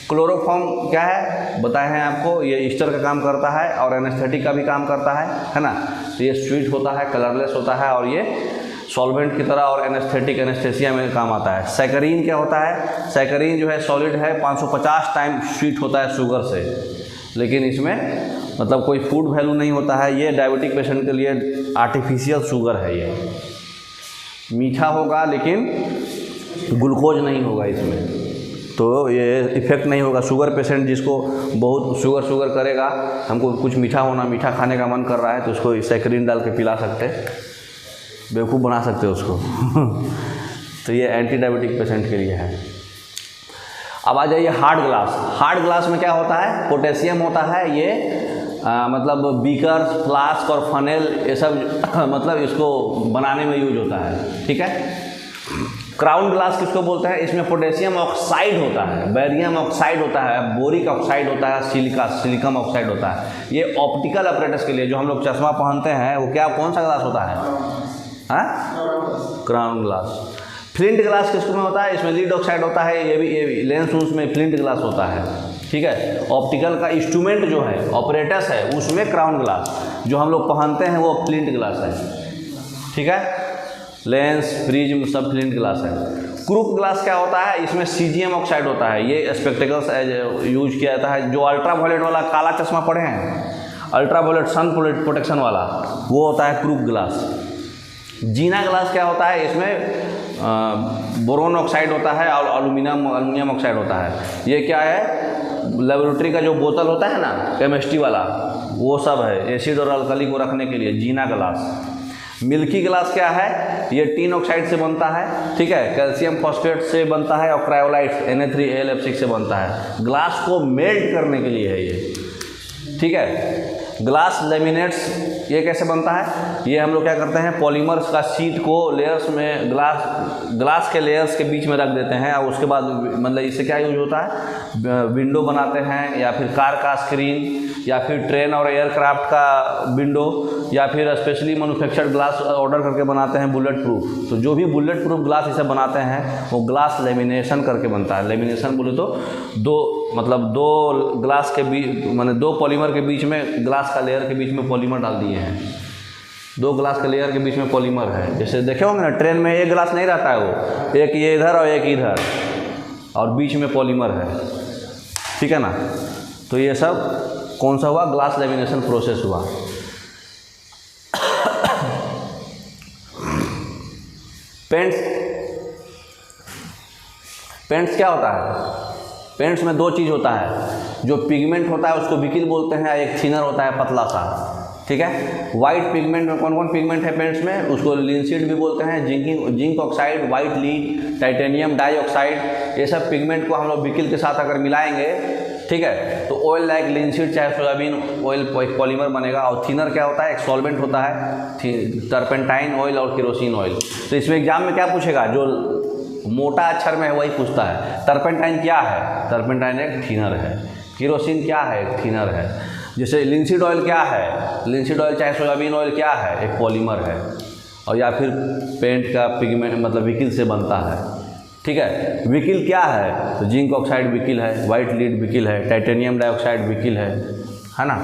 क्लोरोफॉर्म क्या है? बताए हैं आपको, ये ईस्टर का काम करता है और एनेस्थेटिक का भी काम करता है ना। तो ये स्वीट होता है, कलरलेस होता है और ये सॉल्वेंट की तरह और एनेस्थेटिक एनेस्थेसिया में काम आता है। सैकरीन क्या होता है? सैकरीन जो है सॉलिड है, 550 टाइम स्वीट होता है शुगर से, लेकिन इसमें मतलब कोई फूड वैल्यू नहीं होता है। ये डायबिटिक पेशेंट के लिए आर्टिफिशियल शुगर है, ये मीठा होगा लेकिन ग्लूकोज नहीं होगा इसमें, तो ये इफ़ेक्ट नहीं होगा। शुगर पेशेंट जिसको बहुत शुगर करेगा, हमको कुछ मीठा खाने का मन कर रहा है, तो उसको सैकरीन डाल के पिला सकते, बेवकूफ़ बना सकते हो उसको तो ये एंटी डायबिटिक पेशेंट के लिए है। अब आ जाइए हार्ड ग्लास। हार्ड ग्लास में क्या होता है? पोटेशियम होता है। ये मतलब बीकर, फ्लास्क और फनेल ये सब मतलब इसको बनाने में यूज होता है, ठीक है। क्राउन ग्लास किसको बोलते हैं? इसमें पोटेशियम ऑक्साइड होता है, बैरियम ऑक्साइड होता है, बोरिक ऑक्साइड होता है, सिलिकम ऑक्साइड होता है। ये ऑप्टिकल अपरेटस के लिए, जो हम लोग चश्मा पहनते हैं, वो क्या कौन सा ग्लास होता है? Crown glass. फ्लिंट ग्लास किसको में होता है? इसमें लीड ऑक्साइड होता है। ये भी लेंस में फ्लिंट ग्लास होता है, ठीक है। ऑप्टिकल का इंस्ट्रूमेंट जो है, ऑपरेटस है, उसमें क्राउन ग्लास, जो हम लोग पहनते हैं वो फ्लिंट ग्लास है, ठीक है। लेंस, प्रिज्म सब फ्लिंट ग्लास है। क्रूप ग्लास क्या होता है? इसमें सीजियम ऑक्साइड होता है। ये स्पेक्टेकल्स यूज किया जाता है। जो अल्ट्रावायलेट वाला काला चश्मा पढ़े हैं, अल्ट्रावायलेट सन प्रोटेक्शन वाला, वो होता है क्रूप ग्लास। जीना ग्लास क्या होता है? इसमें बोरोन ऑक्साइड होता है और अल्युमिनियम ऑक्साइड होता है। ये क्या है? लेबोरेटरी का जो बोतल होता है ना, केमिस्ट्री वाला, वो सब है एसिड और अल्कली को रखने के लिए, जीना ग्लास। मिल्की ग्लास क्या है? ये टीन ऑक्साइड से बनता है, ठीक है, कैल्शियम फॉस्फेट से बनता है और क्रायोलाइट Na3AlF6 से बनता है। ग्लास को मेल्ट करने के लिए है ये, ठीक है। ग्लास लेमिनेट्स ये कैसे बनता है? ये हम लोग क्या करते हैं, पॉलीमर्स का शीट को लेयर्स में ग्लास के लेयर्स के बीच में रख देते हैं और उसके बाद मतलब इससे क्या यूज होता है? विंडो बनाते हैं, या फिर कार का स्क्रीन, या फिर ट्रेन और एयरक्राफ्ट का विंडो, या फिर स्पेशली मैन्युफैक्चर्ड ग्लास ऑर्डर करके बनाते हैं बुलेट प्रूफ। तो जो भी बुलेट प्रूफ ग्लास इसे बनाते हैं वो ग्लास लेमिनेशन करके बनता है। लेमिनेशन बोले तो दो ग्लास के बीच, माने दो पॉलीमर के बीच में, ग्लास का लेयर के बीच में पॉलीमर डाल दिए हैं। दो ग्लास के लेयर के बीच में पॉलीमर है। जैसे देखे होंगे ना, ट्रेन में एक ग्लास नहीं रहता है, वो एक ये इधर और एक इधर, और बीच में पॉलीमर है, ठीक है ना। तो ये सब कौन सा हुआ? ग्लास लेमिनेशन प्रोसेस हुआ। पेंट्स क्या होता है? पेंट्स में दो चीज़ होता है, जो पिगमेंट होता है उसको विकिल बोलते हैं, एक थिनर होता है पतला सा, ठीक है। वाइट पिगमेंट में कौन कौन पिगमेंट है पेंट्स में? उसको लिंसीड भी बोलते हैं, zinc oxide, white lead, titanium dioxide, ये सब पिगमेंट को हम लोग विकिल के साथ अगर मिलाएंगे, ठीक है, तो ऑयल लाइक लिंसीड चाहे सोयाबीन ऑयल एक पॉलीमर बनेगा। और थिनर क्या होता है? एक सॉल्वेंट होता है, टर्पेंटाइन ऑयल और केरोसिन ऑयल। तो इसमें एग्जाम में क्या पूछेगा? जो मोटा अक्षर में है वही पूछता है। टर्पेंटाइन क्या है? टर्पेंटाइन एक थिनर है। केरोसिन क्या है? एक थिनर है। जैसे लिंसीड ऑयल क्या है? लिंसीड ऑयल चाहे सोयाबीन ऑयल क्या है? एक पॉलीमर है। और या फिर पेंट का पिगमेंट मतलब विकिल से बनता है, ठीक है। विकिल क्या है? तो जिंक ऑक्साइड विकिल है, वाइट लीड विकिल है, टाइटेनियम डाइऑक्साइड विकिल है ना।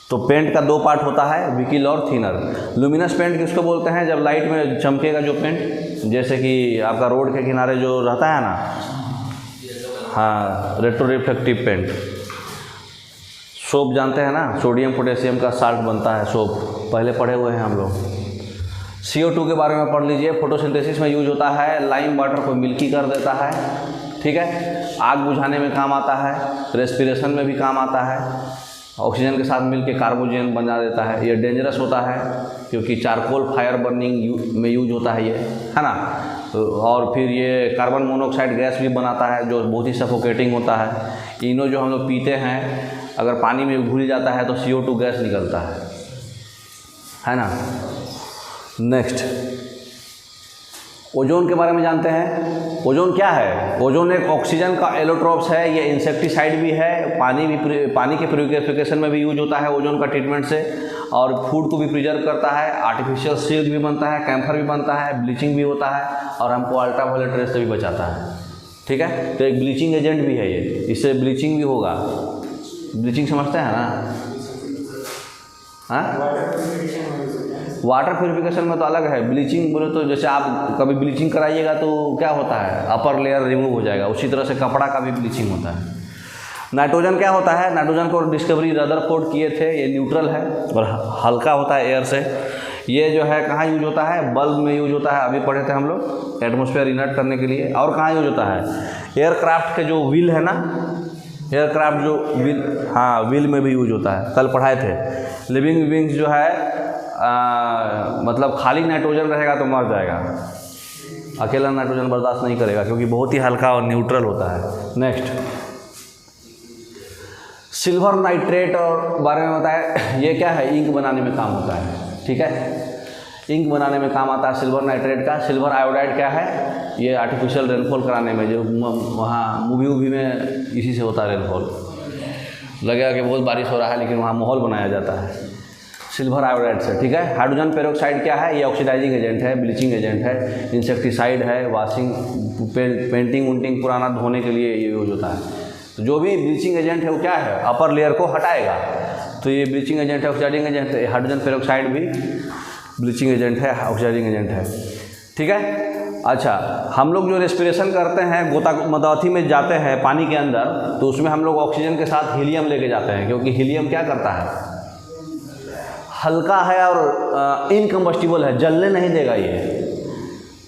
तो पेंट का दो पार्ट होता है, विकिल और थिनर। लुमिनस पेंट किसको बोलते हैं? जब लाइट में चमकेगा जो पेंट, जैसे कि आपका रोड के किनारे जो रहता है ना, हाँ, रेट्रो रिफ्लेक्टिव पेंट। सोप जानते हैं ना, सोडियम पोटेशियम का साल्ट बनता है सोप, पहले पढ़े हुए हैं हम लोग। CO2 के बारे में पढ़ लीजिए, फोटोसिंथेसिस में यूज होता है, लाइम वाटर को मिल्की कर देता है, ठीक है। आग बुझाने में काम आता है, रेस्पिरेशन में भी काम आता है, ऑक्सीजन के साथ मिलकर कार्बोजन बना देता है। ये डेंजरस होता है क्योंकि चारकोल फायर बर्निंग में यूज होता है ये, है ना। और फिर ये कार्बन मोनोऑक्साइड गैस भी बनाता है जो बहुत ही सफोकेटिंग होता है। इनो जो हम लोग पीते हैं, अगर पानी में घुल जाता है तो CO2 गैस निकलता है ना। नेक्स्ट, ओजोन के बारे में जानते हैं। ओजोन क्या है? ओजोन एक ऑक्सीजन का एलोट्रॉप्स है, ये इंसेक्टिसाइड भी है, पानी के प्यूरिफिकेशन में भी यूज होता है ओजोन का ट्रीटमेंट से, और फूड को भी प्रिजर्व करता है, आर्टिफिशियल सिल्क भी बनता है, कैम्फर भी बनता है, ब्लीचिंग भी होता है, और हमको अल्ट्रावायलेट रेस से भी बचाता है, ठीक है। तो एक ब्लीचिंग एजेंट भी है ये, इससे ब्लीचिंग भी होगा। ब्लीचिंग समझते हैं ना? हाँ, वाटर प्यूरिफिकेशन में तो अलग है। ब्लीचिंग बोले तो जैसे आप कभी ब्लीचिंग कराइएगा तो क्या होता है, अपर लेयर रिमूव हो जाएगा, उसी तरह से कपड़ा का भी ब्लीचिंग होता है। नाइट्रोजन क्या होता है? नाइट्रोजन को डिस्कवरी रदरफोर्ड किए थे, ये न्यूट्रल है और हल्का होता है एयर से। ये जो है कहाँ यूज होता है? बल्ब में यूज होता है, अभी पढ़े थे हम लोग, एटमॉस्फेयर इनर्ट करने के लिए। और कहाँ यूज होता है? एयरक्राफ्ट के जो व्हील है ना, एयरक्राफ्ट जो व्हील, हाँ, व्हील में भी यूज होता है, कल पढ़ाए थे। लिविंग बीइंग्स जो है मतलब खाली नाइट्रोजन रहेगा तो मर जाएगा, अकेला नाइट्रोजन बर्दाश्त नहीं करेगा क्योंकि बहुत ही हल्का और न्यूट्रल होता है। नेक्स्ट, सिल्वर नाइट्रेट और बारे में बताया, ये क्या है? इंक बनाने में काम होता है, ठीक है। इंक बनाने में काम आता है सिल्वर नाइट्रेट का। सिल्वर आयोडाइड क्या है? ये आर्टिफिशियल रेनफॉल कराने में, जो वहाँ मूवी में इसी से होता है रेनफॉल। लगेगा कि बहुत बारिश हो रहा है लेकिन वहाँ माहौल बनाया जाता है सिल्वर आयोडाइड से, ठीक है। हाइड्रोजन पेरोक्साइड क्या है? ये ऑक्सीडाइजिंग एजेंट है, ब्लीचिंग एजेंट है, इंसेक्टिसाइड है, वॉशिंग पेंटिंग उंटिंग पुराना धोने के लिए ये यूज होता है। तो जो भी ब्लीचिंग एजेंट है वो क्या है? अपर लेयर को हटाएगा, तो ये ब्लीचिंग एजेंट है, ऑक्सीडाइजिंग एजेंट है। हाइड्रोजन पेरोक्साइड भी ब्लीचिंग एजेंट है, ऑक्सीडाइजिंग एजेंट है, ठीक है। अच्छा, हम लोग जो रेस्पिरेशन करते हैं, गोतामदाथी में जाते हैं पानी के अंदर, तो उसमें हम लोग ऑक्सीजन के साथ हीलियम लेके जाते हैं, क्योंकि हीलियम क्या करता है? हल्का है और इनकम्बस्टिबल है, जलने नहीं देगा ये,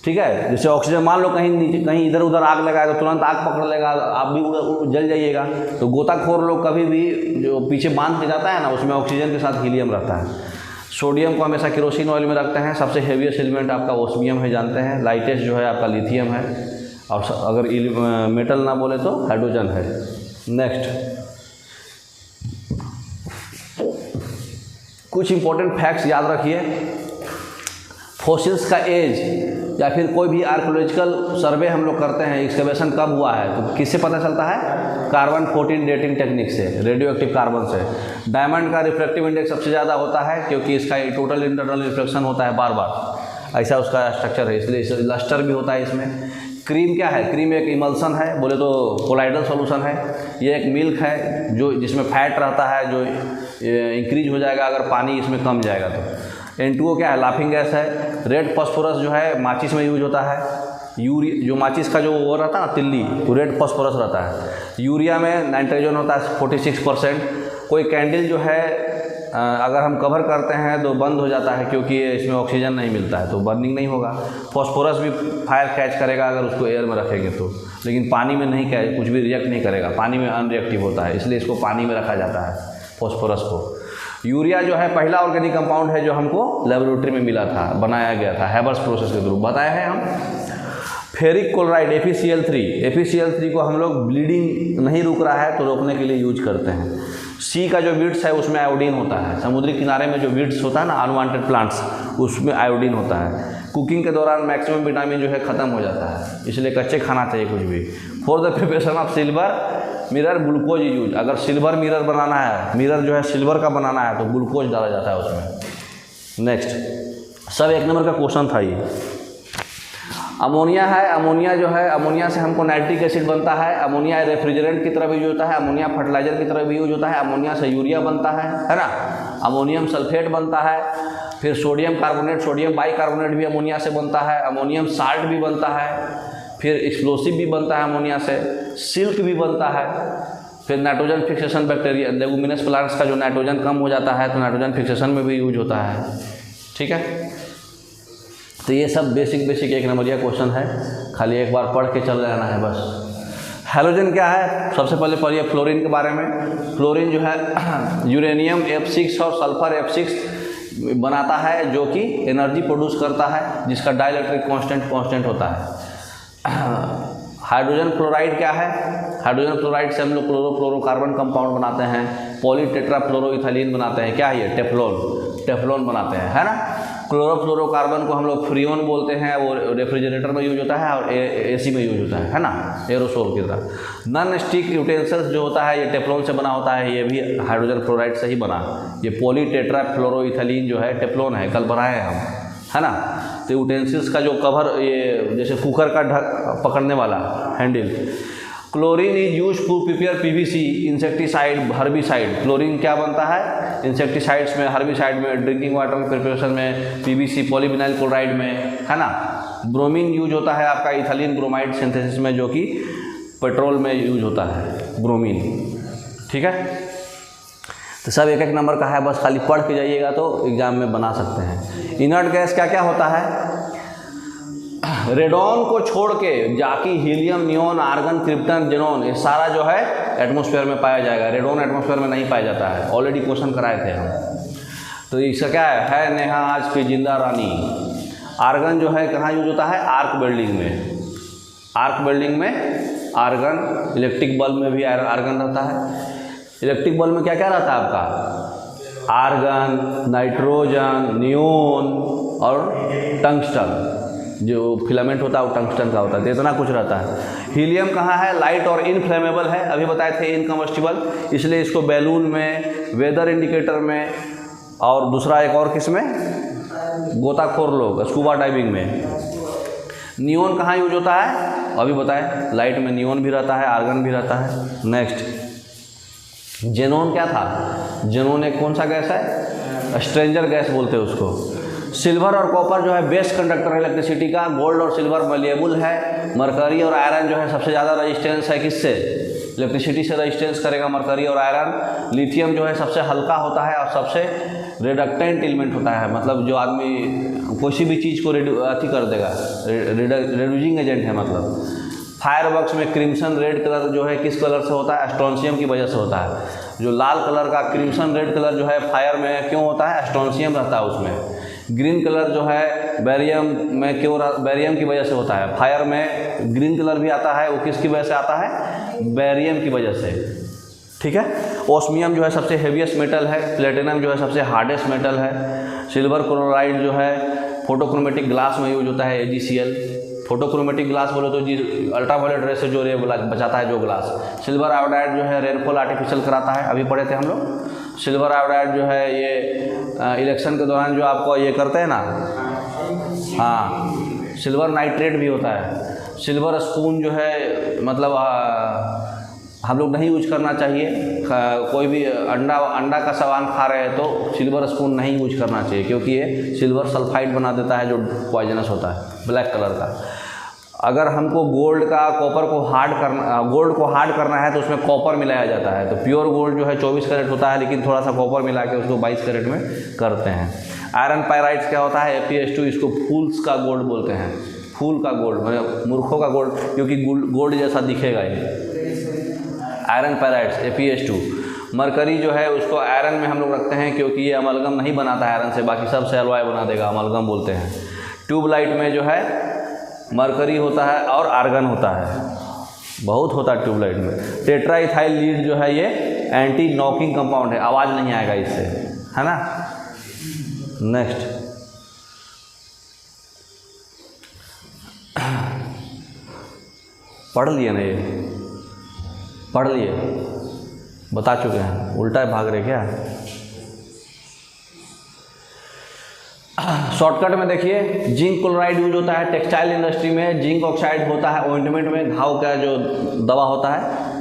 ठीक है। जैसे ऑक्सीजन, मान लो कहीं इधर उधर आग लगाए तो तुरंत आग पकड़ लेगा, आप भी जल जाइएगा। तो गोताखोर लोग कभी भी जो पीछे बांध के जाता है ना, उसमें ऑक्सीजन के साथ हीलियम रहता है। सोडियम को हमेशा केरोसिन ऑयल में रखते हैं। सबसे हेवीएस्ट एलिमेंट आपका ओस्मियम है, जानते हैं। लाइटेस्ट जो है आपका लिथियम है, और अगर मेटल ना बोले तो हाइड्रोजन है। नेक्स्ट, कुछ इंपॉर्टेंट फैक्ट्स याद रखिए। फॉसिल्स का एज या फिर कोई भी आर्कोलॉजिकल सर्वे हम लोग करते हैं, एक्सकवेशन कब हुआ है तो किससे पता चलता है? कार्बन 14 डेटिंग टेक्निक से, रेडियो एक्टिव कार्बन से। डायमंड का रिफ्रैक्टिव इंडेक्स सबसे ज़्यादा होता है क्योंकि इसका टोटल इंटरनल रिफ्लेक्शन होता है बार बार, ऐसा उसका स्ट्रक्चर है, इसलिए लस्टर भी होता है इसमें। क्रीम क्या है? क्रीम एक इमल्सन है, बोले तो कोलाइडल सॉल्यूशन है। ये एक मिल्क है जो जिसमें फैट रहता है, जो इंक्रीज हो जाएगा अगर पानी इसमें कम जाएगा तो। N2O क्या है? लाफिंग गैस है। रेड फॉस्फोरस जो है माचिस में यूज होता है। यूरिया जो माचिस का जो वो रहता है ना तिल्ली, वो रेड फॉस्फोरस रहता है। यूरिया में नाइट्रोजन होता है 46%। कोई कैंडल जो है अगर हम कवर करते हैं तो बंद हो जाता है, क्योंकि इसमें ऑक्सीजन नहीं मिलता है तो बर्निंग नहीं होगा। फॉस्फोरस भी फायर कैच करेगा अगर उसको एयर में रखेंगे तो, लेकिन पानी में नहीं कैच, कुछ भी रिएक्ट नहीं करेगा, पानी में अनरिएक्टिव होता है, इसलिए इसको पानी में रखा जाता है फॉस्फोरस को। यूरिया जो है पहला ऑर्गेनिक कंपाउंड है जो हमको लेबोरेटरी में मिला था, बनाया गया था हैबर्स प्रोसेस के थ्रू, बताया है हम। फेरिक क्लोराइड FeCl3 को हम लोग ब्लीडिंग नहीं रुक रहा है तो रोकने के लिए यूज करते हैं। सी का जो वीड्स है उसमें आयोडीन होता है, समुद्री किनारे में जो वीड्स होता है ना अनवांटेड प्लांट्स, उसमें आयोडीन होता है। कुकिंग के दौरान मैक्सिमम विटामिन जो है ख़त्म हो जाता है, इसलिए कच्चे खाना चाहिए कुछ भी। For the preparation of silver mirror glucose use, अगर सिल्वर मिरर बनाना है, मिरर जो है सिल्वर का बनाना है तो ग्लूकोज डाला जाता है उसमें। नेक्स्ट सब 1 नंबर का क्वेश्चन था ये। अमोनिया है, अमोनिया जो है, अमोनिया से हमको नाइट्रिक एसिड बनता है। अमोनिया रेफ्रिजरेंट की तरह भी यूज होता है, अमोनिया फर्टिलाइजर की तरह भी यूज होता है। अमोनिया से यूरिया बनता है ना, अमोनियम सल्फेट बनता है। फिर सोडियम कार्बोनेट, सोडियम बाइकार्बोनेट भी अमोनिया से बनता है। अमोनियम साल्ट भी बनता है। फिर एक्सप्लोसिव भी बनता है अमोनिया से। सिल्क भी बनता है। फिर nitrogen fixation bacteria, leguminous plants का जो नाइट्रोजन कम हो जाता है तो नाइट्रोजन फिक्सेशन में भी यूज होता है। ठीक है, तो ये सब बेसिक 1 नंबरिया क्वेश्चन है, खाली एक बार पढ़ के चल जाना है बस। हैलोजन क्या है, सबसे पहले पढ़िए फ्लोरीन के बारे में। फ्लोरीन जो है यूरेनियम F6 और सल्फर F6 बनाता है, जो कि एनर्जी प्रोड्यूस करता है, जिसका डाइलेक्ट्रिक कांस्टेंट होता है। हाइड्रोजन क्लोराइड क्या है, हाइड्रोजन क्लोराइड से हम लोग क्लोरोफ्लोरोकार्बन कंपाउंड बनाते हैं। पॉलीटेट्राफ्लोरोइथाइलिन बनाते हैं, क्या है ये, टेफ्लॉन बनाते हैं, है ना। क्लोरोफ्लोरोकार्बन को हम लोग फ्रीओन बोलते हैं, वो रेफ्रिजरेटर में यूज होता है और AC में यूज होता है ना, एरोसोल की तरह। नॉन स्टिक यूटेंसिल्स जो होता है ये टेफ्लॉन से बना होता है, ये भी हाइड्रोजन क्लोराइड से ही बना। ये पॉलीटेट्राफ्लोरोइथाइलिन जो है टेफ्लॉन है, कल बनाए हैं हम, है ना। तो यूटेंसिल्स का जो कवर, ये जैसे कुकर का ढक पकड़ने वाला handle. Chlorine is use to prepare PVC, insecticide, herbicide. Chlorine क्या बनता है, इंसेक्टिसाइड्स में, हर्बिसाइड में, ड्रिंकिंग वाटर प्रिपरेशन में, PVC पॉलीविनाइल क्लोराइड में, है ना। ब्रोमीन यूज होता है आपका इथाइलिन ब्रोमाइड सिंथेसिस में, जो कि पेट्रोल में यूज होता है ब्रोमीन। ठीक है, तो सब 1 नंबर का है, बस खाली पढ़ के जाइएगा तो एग्जाम में बना सकते हैं। इनर्ट गैस क्या क्या होता है, रेडॉन को छोड़ के जाकी, helium, neon, argon, krypton, xenon, ये सारा जो है एटमॉस्फेयर में पाया जाएगा। रेडॉन एटमॉस्फेयर में नहीं पाया जाता है, ऑलरेडी क्वेश्चन कराए थे हम। तो इसका क्या है नेहा आज की जिंदा रानी। आर्गन जो है कहाँ यूज होता है, आर्क वेल्डिंग में। आर्क वेल्डिंग में आर्गन, इलेक्ट्रिक बल्ब में भी आर्गन रहता है। इलेक्ट्रिक बल्ब में क्या क्या रहता है आपका, आर्गन, नाइट्रोजन, नियोन और टंगस्टन। जो फिलामेंट होता है वो टंगस्टन का होता है, तो इतना कुछ रहता है। हीलियम कहाँ है, लाइट और इनफ्लेमेबल है, अभी बताए थे इनकम्बस्टिबल, इसलिए इसको बैलून में, वेदर इंडिकेटर में, और दूसरा एक और किस में, गोताखोर लोग स्कूबा डाइविंग में। नियोन कहाँ यूज होता है, अभी बताए, लाइट में नियोन भी रहता है, आर्गन भी रहता है। नेक्स्ट जेनॉन क्या था, जेनॉन एक कौन सा गैस है, स्ट्रेंजर गैस बोलते हैं उसको। सिल्वर और कॉपर जो है बेस्ट कंडक्टर है इलेक्ट्रिसिटी का। गोल्ड और सिल्वर मलेबल है। मरकरी और आयरन जो है सबसे ज़्यादा रेजिस्टेंस है किससे, इलेक्ट्रिसिटी से रेजिस्टेंस करेगा मरकरी और आयरन। लिथियम जो है सबसे हल्का होता है और सबसे रिडक्टेंट एलिमेंट होता है, मतलब जो आदमी कोई भी चीज़ को अथी कर देगा, रिड्यूसिंग एजेंट है। मतलब फायरवर्क्स में क्रिम्सन रेड कलर जो है किस कलर से होता है, स्ट्रोंशियम की वजह से होता है। जो लाल कलर का क्रिम्सन रेड कलर जो है फायर में क्यों होता है, स्ट्रोंशियम रहता है उसमें। ग्रीन कलर जो है बैरियम में क्यों, बैरियम की वजह से होता है। फायर में ग्रीन कलर भी आता है, वो किसकी वजह से आता है, बैरियम की वजह से। ठीक है, ओस्मियम जो है सबसे हेवीएस्ट मेटल है। प्लेटिनम जो है सबसे हार्डेस्ट मेटल है। सिल्वर क्लोराइड जो है फोटोक्रोमेटिक ग्लास में यूज होता है, AgCl। फोटोक्रोमेटिक ग्लास बोलो तो जी अल्ट्रावायलेट रे से जो रे बचाता है जो ग्लास। सिल्वर आयोडाइड जो है रेनफॉल आर्टिफिशियल कराता है, अभी पढ़े थे हम लोग। सिल्वर आयोडाइड जो है ये इलेक्शन के दौरान जो आपको ये करते हैं ना, हाँ, सिल्वर नाइट्रेट भी होता है। सिल्वर स्पून जो है मतलब हम लोग नहीं यूज करना चाहिए। कोई भी अंडा का सामान खा रहे हैं तो सिल्वर स्पून नहीं यूज करना चाहिए, क्योंकि ये सिल्वर सल्फाइड बना देता है जो पॉइजनस होता है, ब्लैक कलर का। अगर हमको गोल्ड को हार्ड करना है तो उसमें कॉपर मिलाया जाता है। तो प्योर गोल्ड जो है 24 कैरेट होता है, लेकिन थोड़ा सा कॉपर मिला के उसको 22 कैरेट में करते हैं। आयरन पायराइट्स क्या होता है, Fe2, इसको फूल्स का गोल्ड बोलते हैं। फूल का गोल्ड मतलब मूर्खों का गोल्ड, क्योंकि गोल्ड जैसा दिखेगा ये। Iron pyrites Fe2। मरकरी जो है उसको आयरन में हम लोग रखते हैं, क्योंकि ये अमलगम नहीं बनाता है आयरन से, बाकी सब से अलॉय बना देगा, अमलगम बोलते हैं। ट्यूबलाइट में जो है मरकरी होता है और आर्गन होता है, बहुत होता है ट्यूबलाइट में। टेट्राइथाइल लीड जो है ये एंटी नॉकिंग कंपाउंड है, आवाज़ नहीं आएगा इससे, है ना। नेक्स्ट, पढ़ लिए ना, ये पढ़ लिए, बता चुके हैं, उल्टा भाग रहे क्या। शॉर्टकट में देखिए, जिंक क्लोराइड यूज होता है टेक्सटाइल इंडस्ट्री में, जिंक ऑक्साइड होता है ऑइंटमेंट में, घाव का जो दवा होता है,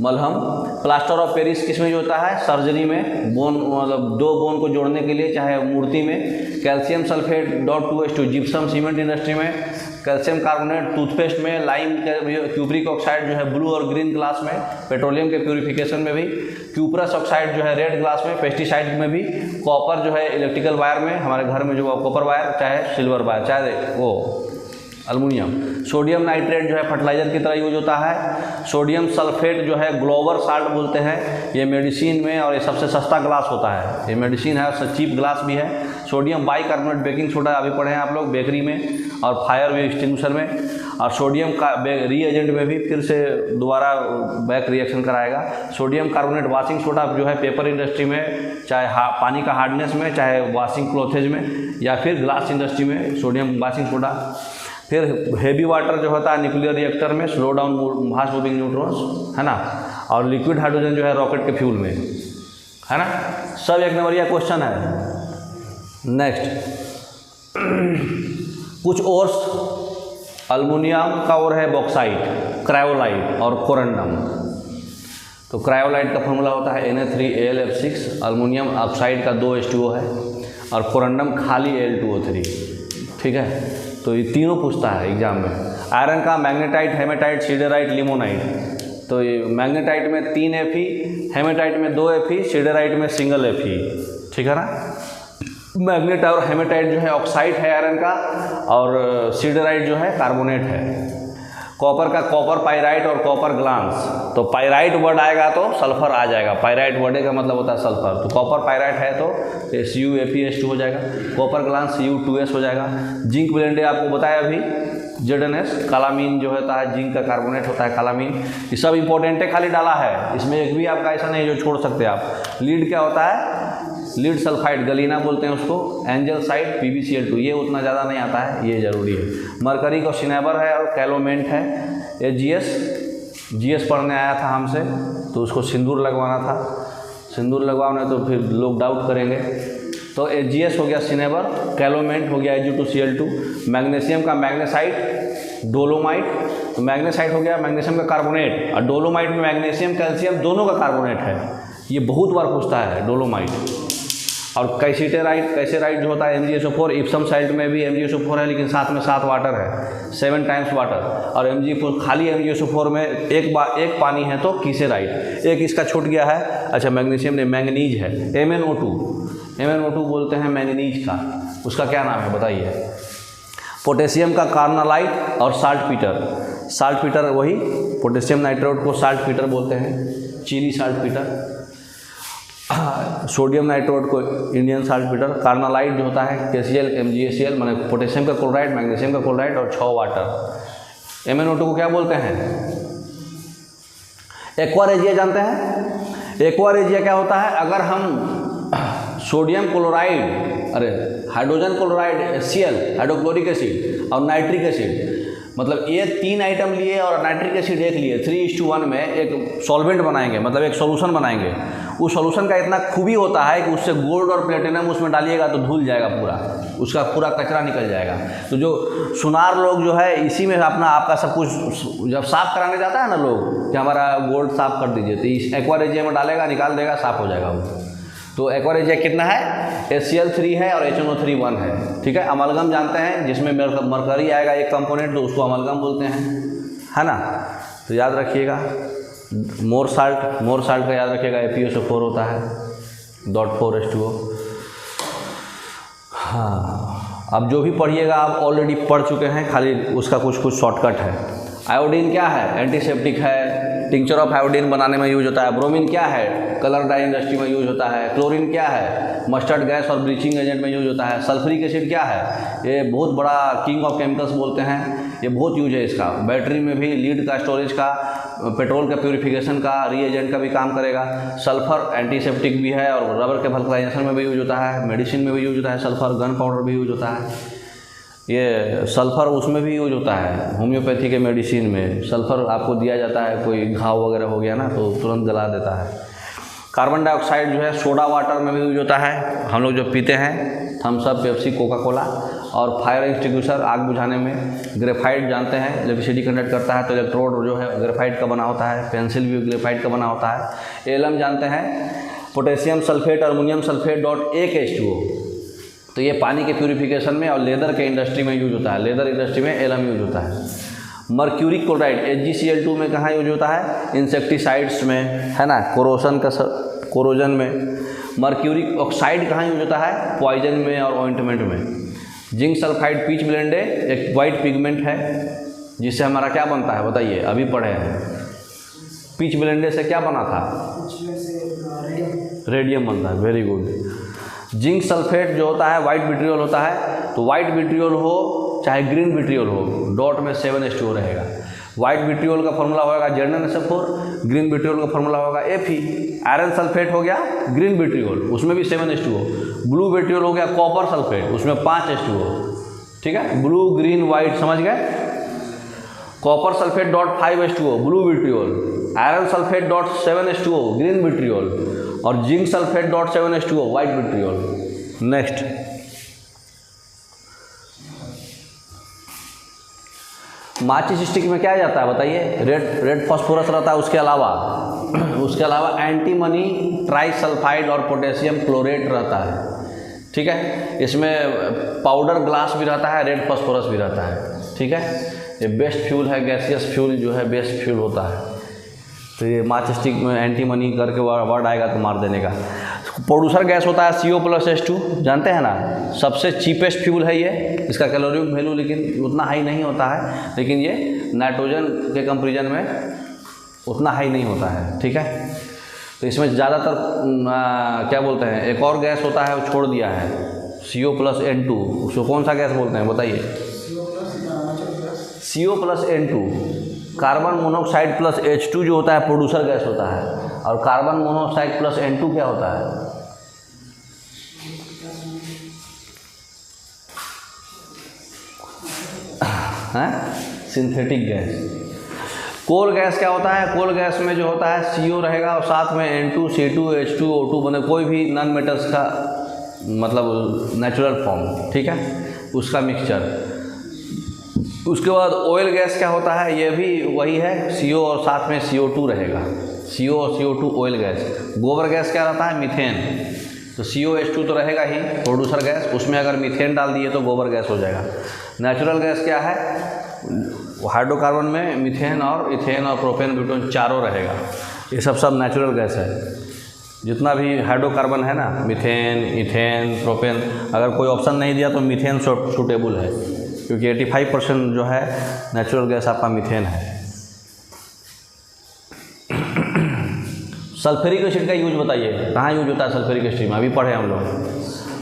मलहम। प्लास्टर ऑफ पेरिस किस में होता है, सर्जरी में, बोन मतलब दो बोन को जोड़ने के लिए, चाहे मूर्ति में। Calcium sulphate .2H2 gypsum cement industry में। कैल्शियम कार्बोनेट टूथपेस्ट में। लाइम क्यूप्रिक ऑक्साइड जो है ब्लू और ग्रीन ग्लास में, पेट्रोलियम के प्यूरिफिकेशन में भी। क्यूप्रस ऑक्साइड जो है रेड ग्लास में, पेस्टिसाइड में भी। कॉपर जो है इलेक्ट्रिकल वायर में, हमारे घर में जो कॉपर वायर, चाहे सिल्वर वायर, चाहे वो एल्युमिनियम। सोडियम नाइट्रेट जो है फर्टिलाइजर की तरह यूज होता है। सोडियम सल्फेट जो है ग्लोबर साल्ट बोलते हैं, ये मेडिसिन में, और ये सबसे सस्ता ग्लास होता है, ये मेडिसिन है और चीप ग्लास भी है। सोडियम बाइकार्बोनेट बेकिंग सोडा अभी पढ़े हैं आप लोग बेकरी में और फायर एक्सटिंग्विशर में। और सोडियम का रीएजेंट में भी फिर से दोबारा बैक रिएक्शन कराएगा। सोडियम कार्बोनेट वॉशिंग सोडा जो है पेपर इंडस्ट्री में, चाहे पानी का हार्डनेस में, चाहे वॉशिंग क्लोथेज में, या फिर ग्लास इंडस्ट्री में सोडियम वॉशिंग सोडा। फिर हेवी वाटर जो होता है न्यूक्लियर रिएक्टर में, slow down fast moving neutrons, है ना। और लिक्विड हाइड्रोजन जो है रॉकेट के फ्यूल में, है ना। सब एक नंबरिया क्वेश्चन है। नेक्स्ट, कुछ ओर्स अल्मुनियम का और है बॉक्साइट, क्रायोलाइट और कोरंडम। तो क्रायोलाइट का फॉर्मूला होता है Na3AlF6, अल्मुनियम ऑक्साइड का 2H2O है, और कोरंडम खाली Al2O3। ठीक है, तो ये तीनों पूछता है एग्जाम में। आयरन का मैग्नेटाइट, हेमेटाइट, सिडेराइट, लिमोनाइट। तो ये मैग्नेटाइट में 3 Fe, हेमेटाइट में 2 Fe, सिडेराइट में सिंगल Fe। ठीक है ना। मैग्नेट और हेमेटाइट जो है ऑक्साइड है आयरन का, और सिडेराइट जो है कार्बोनेट है। कॉपर का कॉपर पाइराइट और कॉपर ग्लांस। तो पाइराइट वर्ड आएगा तो सल्फर आ जाएगा, पाइराइट वर्ड का मतलब होता है सल्फर। तो कॉपर पाइराइट है तो CuFeS2 हो जाएगा, कॉपर ग्लांस Cu2S हो जाएगा। जिंक ब्लेंडे आपको बताया अभी, ZnS। कालामीन जो होता है जिंक का कार्बोनेट होता है कालामीन। ये सब इंपॉर्टेंट है, खाली डाला है, इसमें एक भी आपका ऐसा नहीं जो छोड़ सकते आप। लीड क्या होता है, लीड सल्फाइड, गलीना बोलते हैं उसको। एंजलसाइड, PbCl2, ये उतना ज़्यादा नहीं आता है, ये जरूरी है। मरकरी को सिनेबर है और कैलोमेंट है। GS पढ़ने आया था हमसे, तो उसको सिंदूर लगवाना था, सिंदूर लगवाना तो फिर लोग डाउट करेंगे। तो GS हो गया सिनेबर, कैलोमेंट हो गया Ag2Cl2। मैग्नीशियम का मैग्नेसाइट, डोलोमाइट। तो मैग्नेसाइट हो गया मैग्नीशियम का कार्बोनेट, और डोलोमाइट में मैग्नीशियम कैल्शियम दोनों का कार्बोनेट है, ये बहुत बार पूछता है डोलोमाइट। और कैसेराइट जो होता है MgSO4, इप्सम साल्ट में भी MgSO4 है, लेकिन साथ में 7 वाटर है, 7 टाइम्स वाटर। और खाली MgSO4 में एक पानी है तो कीसेराइट, एक इसका छूट गया है। अच्छा, मैग्नीशियम ने मैंगनीज है, MnO2 बोलते हैं मैंगनीज का, उसका क्या नाम है बताइए। पोटेशियम का कार्नालाइट और साल्ट पीटर वही, पोटेशियम नाइट्रेट को साल्ट पीटर बोलते हैं, चीनी साल्ट पीटर। सोडियम नाइट्रेट को इंडियन साल्ट पीटर। कार्नालाइट जो होता है KCl MgACl, माने पोटेशियम का क्लोराइड, मैग्नीशियम का क्लोराइड और 6 वाटर। MnO2 को क्या बोलते हैं, एक्वा रेजिया जानते हैं। एक्वा रेजिया क्या होता है, अगर हम sodium chloride, hydrogen chloride HCl, hydrochloric acid और नाइट्रिक एसिड, मतलब ये 3 आइटम लिए और नाइट्रिक एसिड एक लिए, 3:1 में एक सॉल्वेंट बनाएंगे, मतलब एक सॉल्यूशन बनाएंगे। उस सॉल्यूशन का इतना खूबी होता है कि उससे गोल्ड और प्लेटिनम उसमें डालिएगा तो धुल जाएगा पूरा, उसका पूरा कचरा निकल जाएगा। तो जो सुनार लोग जो है इसी में आपका सब कुछ, जब साफ़ कराने जाता है ना लोग कि हमारा गोल्ड साफ़ कर दीजिए, तो इस एक्वा रेजिया में डालेगा, निकाल देगा, साफ़ हो जाएगा वो। तो एक्वा रिजेक्ट कितना है, HCl3 है और HNO3 1 है, ठीक है। अमलगम जानते हैं, जिसमें मरकरी आएगा एक कंपोनेंट, तो उसको अमलगम बोलते हैं, है ना। तो याद रखिएगा, मोर साल्ट का याद रखिएगा, FeSO4 होता है, .4H2O। हाँ, अब जो भी पढ़िएगा आप ऑलरेडी पढ़ चुके हैं, खाली उसका कुछ शॉर्टकट है। आयोडीन क्या है, एंटीसेप्टिक है, टिंचर ऑफ आयोडीन बनाने में यूज होता है। ब्रोमीन क्या है, कलर डाई इंडस्ट्री में यूज होता है। क्लोरीन क्या है, मस्टर्ड गैस और ब्लीचिंग एजेंट में यूज होता है। सल्फ्यूरिक एसिड क्या है, ये बहुत बड़ा किंग ऑफ केमिकल्स बोलते हैं, ये बहुत यूज है इसका। बैटरी में भी, लीड का, स्टोरेज का, पेट्रोल का प्यूरिफिकेशन का, रीएजेंट का भी काम करेगा। सल्फर एंटीसेप्टिक भी है और रबर के वल्कनाइजेशन में भी यूज होता है, मेडिसिन में भी यूज होता है। सल्फर गन पाउडर भी यूज होता है। ये सल्फ़र उसमें भी यूज होता है, होम्योपैथी के मेडिसिन में सल्फ़र आपको दिया जाता है, कोई घाव वगैरह हो गया ना तो तुरंत गला देता है। कार्बन डाइऑक्साइड जो है सोडा वाटर में भी यूज होता है, हम लोग जो पीते हैं, Thums Up, Pepsi, Coca Cola. और फायर एक्सटिंग्विशर, आग बुझाने में। ग्रेफाइट जानते हैं, इलेक्ट्रिसिटी कंडक्ट करता है, तो इलेक्ट्रोड जो है ग्रेफाइट का बना होता है। पेंसिल भी ग्रेफाइट का बना होता है। एलम जानते हैं, potassium sulphate, ammonium sulphate .1H2O, तो ये पानी के प्यूरिफिकेशन में और लेदर के इंडस्ट्री में यूज होता है। लेदर इंडस्ट्री में एलम यूज होता है। मर्क्यूरिक क्लोराइड HgCl2 में कहाँ यूज होता है, इंसेक्टिसाइड्स में, है ना, कोरोजन में। मर्क्यूरिक ऑक्साइड कहाँ यूज होता है, पॉइजन में और ऑइंटमेंट में। जिंक सल्फाइड पीच ब्लेंडे एक वाइट पिगमेंट है, जिससे हमारा क्या बनता है बताइए, अभी पढ़े हैं। पीच ब्लेंडे से क्या बना था, रेडियम बनता है, वेरी गुड। जिंक सल्फेट जो होता है वाइट विट्रियोल होता है, तो वाइट विट्रियोल हो चाहे ग्रीन विट्रियोल हो, डॉट में 7H2O रहेगा। वाइट विट्रियोल का फॉर्मूला होगा ZnSO4, ग्रीन विट्रियोल का फॉर्मूला होगा Fe। आयरन सल्फेट हो गया ग्रीन विट्रियोल, उसमें भी 7H2O। ब्लू विट्रियोल हो गया कॉपर सल्फेट, उसमें 5H2O, ठीक है। ब्लू ग्रीन वाइट समझ गए। Copper sulphate .5H2O blue vitriol, iron sulphate .7H2O green vitriol और zinc sulphate .7H2O white vitriol. Next, माचिस स्टिक में क्या जाता है बताइए, रेड फास्फोरस रहता है। उसके अलावा एंटीमनी ट्राइसल्फाइड और पोटेशियम क्लोरेट रहता है, ठीक है। इसमें पाउडर ग्लास भी रहता है, रेड फास्फोरस भी रहता है, ठीक है। ये बेस्ट फ्यूल है, गैसियस फ्यूल जो है बेस्ट फ्यूल होता है। तो ये माचिस स्टिक में एंटीमनी करके वर्ड आएगा तो मार देने का। प्रोड्यूसर गैस होता है CO+H2, जानते हैं ना, सबसे चीपेस्ट फ्यूल है ये। इसका कैलोरी वैल्यू लेकिन उतना हाई नहीं होता है, लेकिन ये नाइट्रोजन के कंपेरिजन में उतना हाई नहीं होता है, ठीक है। तो इसमें ज़्यादातर क्या बोलते हैं, एक और गैस होता है वो छोड़ दिया है, CO+N2, उसको कौन सा गैस बोलते हैं बताइए, CO+N2। Carbon monoxide plus H2 जो होता है प्रोड्यूसर गैस होता है, और कार्बन मोनोऑक्साइड प्लस N2 क्या होता है, सिंथेटिक गैस। कोल गैस क्या होता है, कोल गैस में जो होता है CO रहेगा और साथ में N2, C2, H2, O2 बने कोई भी नॉन मेटल्स का मतलब नेचुरल फॉर्म, ठीक है, उसका मिक्सचर। उसके बाद ऑयल गैस क्या होता है, ये भी वही है, CO और साथ में CO2 रहेगा, CO और CO2 ऑयल गैस। गोबर गैस क्या रहता है, मीथेन। तो COH2 तो रहेगा ही प्रोड्यूसर गैस, उसमें अगर मीथेन डाल दिए तो गोबर गैस हो जाएगा। नेचुरल गैस क्या है, हाइड्रोकार्बन में मीथेन और इथेन और प्रोपेन ब्यूटेन चारों रहेगा। ये सब नेचुरल गैस है। जितना भी हाइड्रोकार्बन है ना, मीथेन, इथेन, प्रोपेन, अगर कोई ऑप्शन नहीं दिया तो मीथेन सूटेबल है, क्योंकि 85% जो है नेचुरल गैस आपका मीथेन है। सल्फ्यूरिक एसिड का यूज बताइए, कहाँ यूज होता है सल्फ्यूरिक एसिड में, अभी पढ़े हम लोग।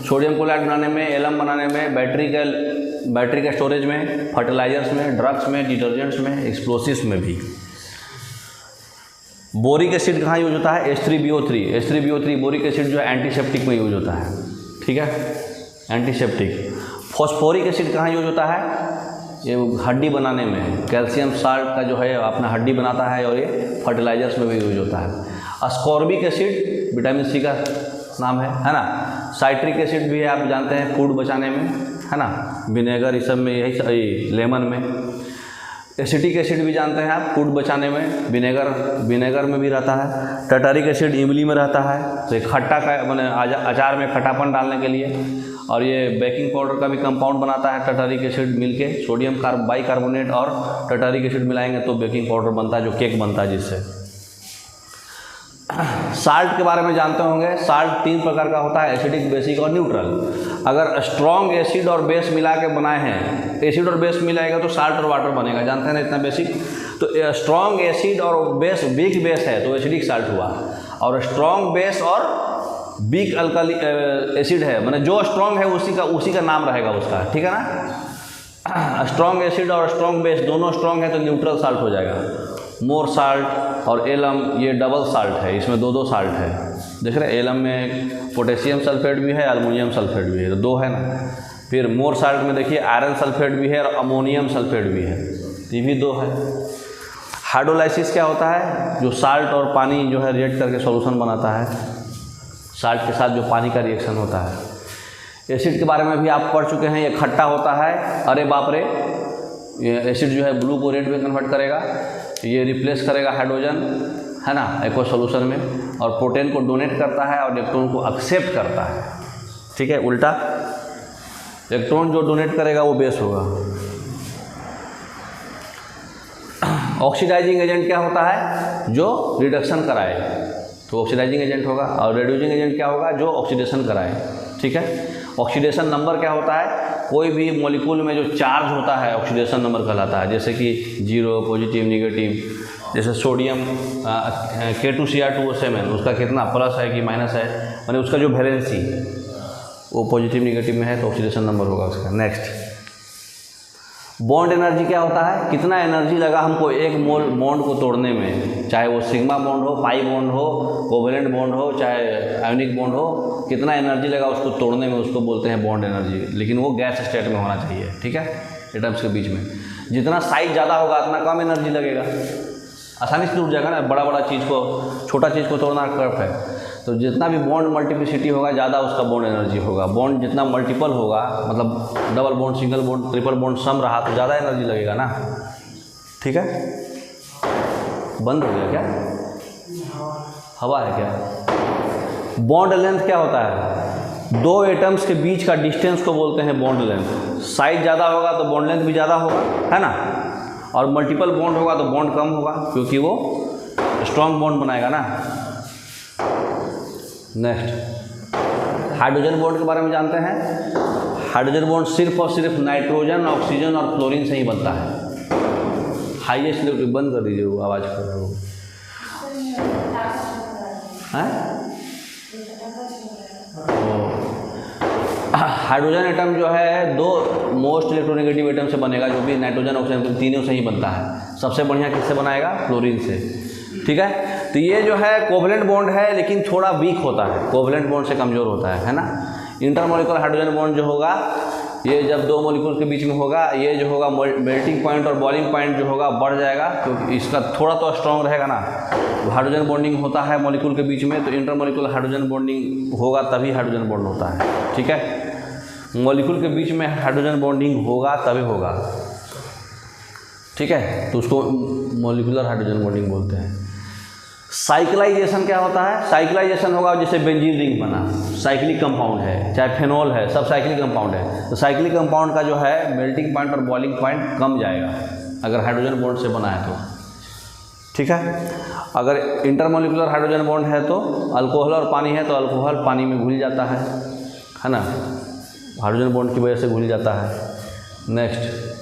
सोडियम क्लोराइड बनाने में, एलम बनाने में, बैटरी के स्टोरेज में, फर्टिलाइजर्स में, ड्रग्स में, डिटर्जेंट्स में, एक्सप्लोसिव्स में भी। बोरिक एसिड कहाँ यूज होता है, H3BO3 बोरिक एसिड जो है एंटीसेप्टिक में यूज होता है, ठीक है, एंटीसेप्टिक। फॉस्फोरिक एसिड कहाँ यूज होता है, ये हड्डी बनाने में, कैल्शियम साल्ट का जो है अपना हड्डी बनाता है, और ये फर्टिलाइजर्स में भी यूज होता है। अस्कॉर्बिक एसिड विटामिन C का नाम है ना। साइट्रिक एसिड भी है, आप जानते हैं, फूड बचाने में, है ना, विनेगर इस सब में, यही लेमन में। एसिटिक एसिड भी जानते हैं आप, फूड बचाने में विनेगर में भी रहता है। टर्टरिक एसिड इमली में रहता है, तो एक खट्टा का मैंने अचार में खट्टापन डालने के लिए। और ये बेकिंग पाउडर का भी कंपाउंड बनाता है टर्टरिक एसिड मिलके, सोडियम बाइकार्बोनेट और टर्टरिक एसिड मिलाएंगे तो बेकिंग पाउडर बनता है, जो केक बनता है जिससे। साल्ट के बारे में जानते होंगे, साल्ट 3 प्रकार का होता है, एसिडिक, बेसिक और न्यूट्रल। अगर स्ट्रॉन्ग एसिड और बेस मिला के बनाए हैं, एसिड और बेस मिलाएगा तो साल्ट और वाटर बनेगा, जानते हैं ना इतना बेसिक। तो स्ट्रॉन्ग एसिड और बेस, वीक बेस है तो एसिडिक साल्ट हुआ, और स्ट्रॉन्ग बेस और वीक अल्कली एसिड है, मतलब जो स्ट्रॉन्ग है उसी का नाम रहेगा उसका, ठीक है ना। स्ट्रॉन्ग एसिड और स्ट्रॉन्ग बेस दोनों स्ट्रॉन्ग है तो न्यूट्रल साल्ट हो जाएगा। मोर साल्ट और एलम ये डबल साल्ट है, इसमें दो साल्ट है, देख रहे हैं। एलम में पोटेशियम सल्फेट भी है, अल्मोनियम सल्फेट भी है, तो 2 है ना। फिर मोर साल्ट में देखिए आयरन सल्फेट भी है और अमोनियम सल्फेट भी है, ये भी 2 है। हाइड्रोलाइसिस क्या होता है, जो साल्ट और पानी जो है रिएक्ट करके सॉल्यूशन बनाता है, साल्ट के साथ जो पानी का रिएक्शन होता है। एसिड के बारे में भी आप पढ़ चुके हैं, ये खट्टा होता है, अरे बाप रे, ये एसिड जो है ब्लू को रेड में कन्वर्ट करेगा, ये रिप्लेस करेगा हाइड्रोजन, है ना, एक्वस सॉल्यूशन में, और प्रोटीन को डोनेट करता है और इलेक्ट्रॉन को एक्सेप्ट करता है, ठीक है। उल्टा इलेक्ट्रॉन जो डोनेट करेगा वो बेस होगा। ऑक्सीडाइजिंग एजेंट क्या होता है, जो रिडक्शन कराए, तो ऑक्सीडाइजिंग एजेंट होगा। और रेड्यूसिंग एजेंट क्या होगा, जो ऑक्सीडेशन कराए, ठीक है। ऑक्सीडेशन नंबर क्या होता है, कोई भी मॉलिक्यूल में जो चार्ज होता है ऑक्सीडेशन नंबर कहलाता है, जैसे कि 0, पॉजिटिव, निगेटिव। जैसे सोडियम K2Cr2O7 उसका कितना प्लस है कि माइनस है, माने उसका जो वैलेंसी वो पॉजिटिव निगेटिव में है तो ऑक्सीडेशन नंबर होगा उसका। नेक्स्ट, बॉन्ड एनर्जी क्या होता है, कितना एनर्जी लगा हमको एक मोल बॉन्ड को तोड़ने में, चाहे वो सिग्मा बॉन्ड हो, पाई बॉन्ड हो, कोवेलेंट बॉन्ड हो, चाहे आयोनिक बॉन्ड हो, कितना एनर्जी लगा उसको तोड़ने में, उसको बोलते हैं बॉन्ड एनर्जी। लेकिन वो गैस स्टेट में होना चाहिए, ठीक है, एटम्स के बीच में। जितना साइज ज़्यादा होगा उतना कम एनर्जी लगेगा, आसानी से टूट जाएगा ना। बड़ा चीज़ को, छोटा चीज़ को तोड़ना टफ है, तो जितना भी बॉन्ड मल्टीप्लिसिटी होगा ज़्यादा उसका बॉन्ड एनर्जी होगा। बॉन्ड जितना मल्टीपल होगा, मतलब double bond, single bond, triple bond सम रहा तो ज़्यादा एनर्जी लगेगा ना, ठीक है। बंद हो गया क्या, हवा है क्या। बॉन्ड लेंथ क्या होता है, 2 एटम्स के बीच का डिस्टेंस को बोलते हैं बॉन्ड लेंथ। साइज ज़्यादा होगा तो बॉन्ड लेंथ भी ज़्यादा होगा, है ना, और मल्टीपल बॉन्ड होगा तो बॉन्ड कम होगा, क्योंकि वो स्ट्रॉन्ग बॉन्ड बनाएगा ना। नेक्स्ट, हाइड्रोजन बॉन्ड के बारे में जानते हैं। हाइड्रोजन बॉन्ड सिर्फ और सिर्फ नाइट्रोजन, ऑक्सीजन और क्लोरीन से ही बनता है। हाईएस्ट लेवल बंद कर दीजिए वो आवाज़ कर रहा हो, हाइड्रोजन एटम जो है 2 मोस्ट इलेक्ट्रोनेगेटिव एटम से बनेगा, जो भी नाइट्रोजन, ऑक्सीजन, तीनों से ही बनता है। सबसे बढ़िया किससे बनाएगा, क्लोरीन से, ठीक है। तो ये जो है कोवलेंट बॉन्ड है, लेकिन थोड़ा वीक होता है, कोवलेंट बॉन्ड से कमज़ोर होता है ना। इंटरमॉलिक्यूलर हाइड्रोजन बॉन्ड जो होगा, ये जब 2 मॉलिक्यूल के बीच में होगा, ये जो होगा मेल्टिंग पॉइंट और बॉइलिंग पॉइंट जो होगा बढ़ जाएगा, क्योंकि इसका थोड़ा तो स्ट्रॉन्ग रहेगा ना। हाइड्रोजन बॉन्डिंग होता है मॉलिक्यूल के बीच में, तो इंटरमॉलिक्यूलर हाइड्रोजन बॉन्डिंग होगा तभी हाइड्रोजन बॉन्ड होता है, ठीक है। मॉलिक्यूल के बीच में हाइड्रोजन बॉन्डिंग होगा तभी होगा, ठीक है, तो उसको मॉलिक्यूलर हाइड्रोजन बॉन्डिंग बोलते हैं। साइक्लाइजेशन क्या होता है, साइक्लाइजेशन होगा जैसे बेंजीन रिंग बना, साइक्लिक कंपाउंड है, चाहे फेनॉल है, सब साइक्लिक कंपाउंड है। तो साइक्लिक कंपाउंड का जो है मेल्टिंग पॉइंट और बॉइलिंग पॉइंट कम जाएगा अगर हाइड्रोजन बॉन्ड से बना है तो, ठीक है। अगर इंटरमॉलिक्यूलर हाइड्रोजन बॉन्ड है तो अल्कोहल और पानी है, तो अल्कोहल पानी में घुल जाता है ना, हाइड्रोजन बॉन्ड की वजह से घुल जाता है। नेक्स्ट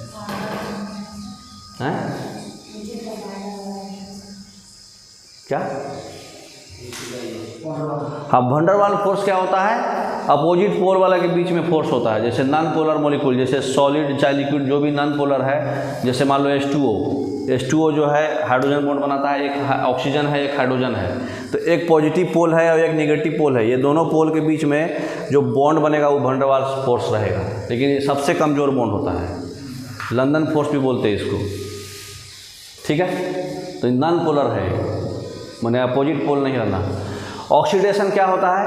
है क्या, हाँ, वैन डर वाल्स फोर्स क्या होता है, अपोजिट पोल वाला के बीच में फोर्स होता है। जैसे नॉन पोलर मॉलिक्यूल, जैसे सॉलिड चाहे लिक्विड जो भी नॉन पोलर है, जैसे मान लो H2O जो है हाइड्रोजन बॉन्ड बनाता है, एक ऑक्सीजन है, एक हाइड्रोजन है, तो एक पॉजिटिव पोल है और एक नेगेटिव पोल है। ये दोनों पोल के बीच में जो बॉन्ड बनेगा वो वैन डर वाल्स फोर्स रहेगा, लेकिन ये सबसे कमज़ोर बॉन्ड होता है, लंदन फोर्स भी बोलते हैं इसको, ठीक है। तो नॉन पोलर है, माने अपोजिट पोल नहीं रहना। ऑक्सीडेशन क्या होता है,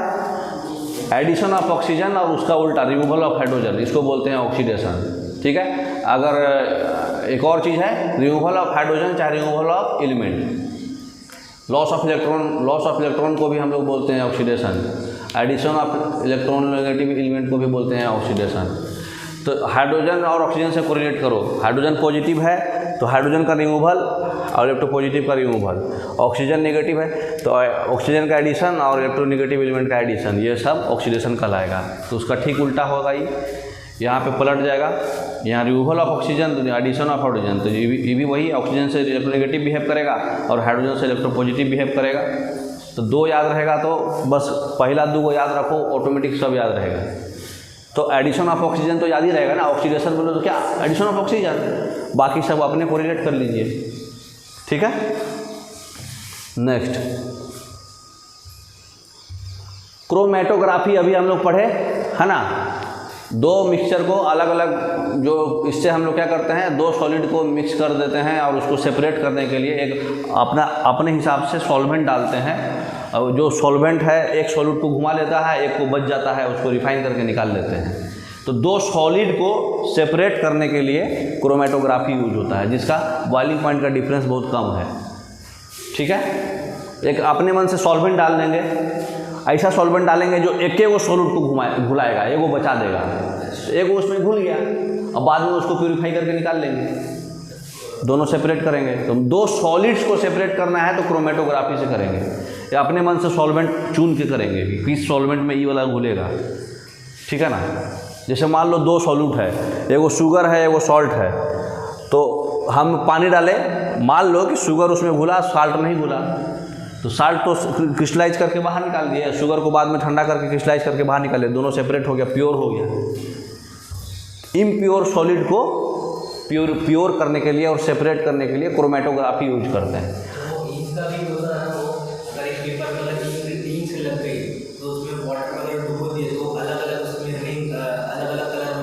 एडिशन ऑफ ऑक्सीजन और उसका उल्टा रिमूवल ऑफ हाइड्रोजन, इसको बोलते हैं ऑक्सीडेशन, ठीक है। अगर एक और चीज़ है रिमूवल ऑफ हाइड्रोजन चाहे removal of element. Loss of electron को भी हम लोग बोलते हैं oxidation. Addition of electron negative element को भी बोलते हैं ऑक्सीडेशन। तो हाइड्रोजन और ऑक्सीजन से कोरिलेट करो, हाइड्रोजन पॉजिटिव है तो हाइड्रोजन का रिमूवल और इलेक्ट्रोपॉजिटिव का रिमूवल, ऑक्सीजन नेगेटिव है तो ऑक्सीजन का एडिशन और इलेक्ट्रोनेगेटिव एलिमेंट का एडिशन, ये सब ऑक्सीडेशन कहलाएगा। तो उसका ठीक उल्टा होगा, ये यहाँ पे पलट जाएगा, यहाँ रिमूवल ऑफ ऑक्सीजन तो एडिशन ऑफ हाइड्रोजन, तो ये भी वही ऑक्सीजन से इलेक्ट्रोनेगेटिव बिहेव करेगा और हाइड्रोजन से इलेक्ट्रोपॉजिटिव बिहेव करेगा। तो दो याद रहेगा तो बस पहला दो को याद रखो, ऑटोमेटिक सब याद रहेगा। तो एडिशन ऑफ ऑक्सीजन तो याद ही रहेगा ना, ऑक्सीडेशन बोलो तो क्या एडिशन ऑफ ऑक्सीजन, बाकी सब अपने को रिलेट कर लीजिए, ठीक है। नेक्स्ट क्रोमेटोग्राफी अभी हम लोग पढ़े है ना। दो मिक्सचर को अलग अलग, जो इससे हम लोग क्या करते हैं, दो सॉलिड को मिक्स कर देते हैं और उसको सेपरेट करने के लिए एक अपने हिसाब से सॉल्वेंट डालते हैं, और जो सॉल्वेंट है एक सॉलिड को घुमा लेता है, एक को बच जाता है, उसको रिफाइन करके निकाल लेते हैं। तो दो सॉलिड को सेपरेट करने के लिए क्रोमेटोग्राफी यूज होता है, जिसका बॉइलिंग पॉइंट का डिफरेंस बहुत कम है, ठीक है। एक अपने मन से सॉल्वेंट डाल देंगे, ऐसा सॉल्वेंट डालेंगे जो एक वो सॉलिड को घुलाएगा, एक वो बचा देगा, एक वो उसमें घुल गया, अब बाद में उसको प्यूरिफाई करके निकाल लेंगे, दोनों सेपरेट करेंगे। तो दो सॉलिड्स को सेपरेट करना है तो क्रोमेटोग्राफी से करेंगे, या अपने मन से सॉल्वेंट चुन के करेंगे कि किस सॉल्वेंट में ये वाला घुलेगा, ठीक है ना। जैसे मान लो दो सॉल्यूट है, एगो शुगर है एगो सॉल्ट है, तो हम पानी डालें, मान लो कि शुगर उसमें घुला, साल्ट नहीं घुला, तो साल्ट तो क्रिस्टलाइज करके बाहर निकाल दिया, शुगर को बाद में ठंडा करके क्रिस्टलाइज करके बाहर निकाले, दोनों सेपरेट हो गया, प्योर हो गया। इम्प्योर सॉलिड को प्योर करने के लिए और सेपरेट करने के लिए क्रोमेटोग्राफी यूज करते हैं।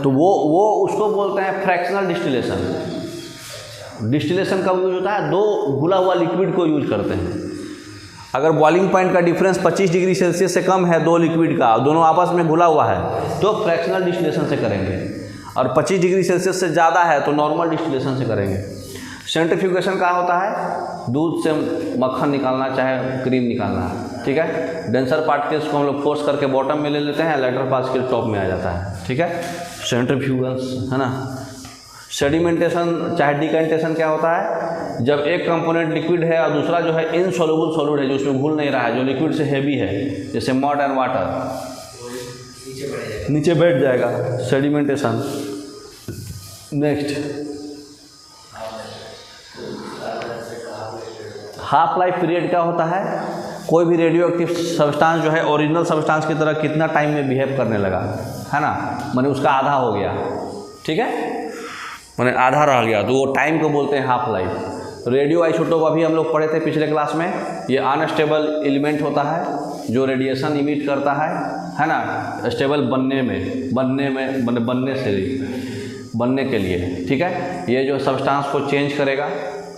तो वो उसको बोलते हैं फ्रैक्शनल डिस्टिलेशन। डिस्टिलेशन कब यूज होता है, दो घुला हुआ लिक्विड को यूज करते हैं। अगर बॉइलिंग पॉइंट का डिफरेंस 25 डिग्री सेल्सियस से कम है दो लिक्विड का, दोनों आपस में घुला हुआ है, तो फ्रैक्शनल डिस्टिलेशन से करेंगे, और 25 डिग्री सेल्सियस से ज़्यादा है तो नॉर्मल डिस्टिलेशन से करेंगे। सेंट्रीफ्यूगेशन का होता है दूध से मक्खन निकालना चाहे क्रीम निकालना, ठीक है। डेंसर पार्टिकल्स को हम लोग फोर्स करके बॉटम में ले लेते हैं, लाइटर पार्टिकल टॉप में आ जाता है, ठीक है, सेंट्रीफ्यूगल्स है ना। सेडिमेंटेशन चाहे डिकेंटेशन क्या होता है, जब एक कंपोनेंट लिक्विड है और दूसरा जो है इनसॉल्युबल सॉलिड है, जो उसमें घुल नहीं रहा है, जो लिक्विड से हेवी है, जैसे मड एंड वाटर, नीचे बैठ जाएगा, sedimentation. Next half life period क्या होता है, कोई भी रेडियो एक्टिव सब्सटेंस जो है ओरिजिनल सब्सटेंस की तरह कितना टाइम में बिहेव करने लगा, है ना, माने उसका आधा हो गया, ठीक है, माने आधा रह गया, तो वो टाइम को बोलते हैं हाफ लाइफ। रेडियो आइसोटोप अभी हम लोग पढ़े थे पिछले क्लास में, ये अनस्टेबल एलिमेंट होता है जो रेडिएशन इमिट करता है ना, स्टेबल बनने के लिए, ठीक है। ये जो सब्सटेंस को चेंज करेगा,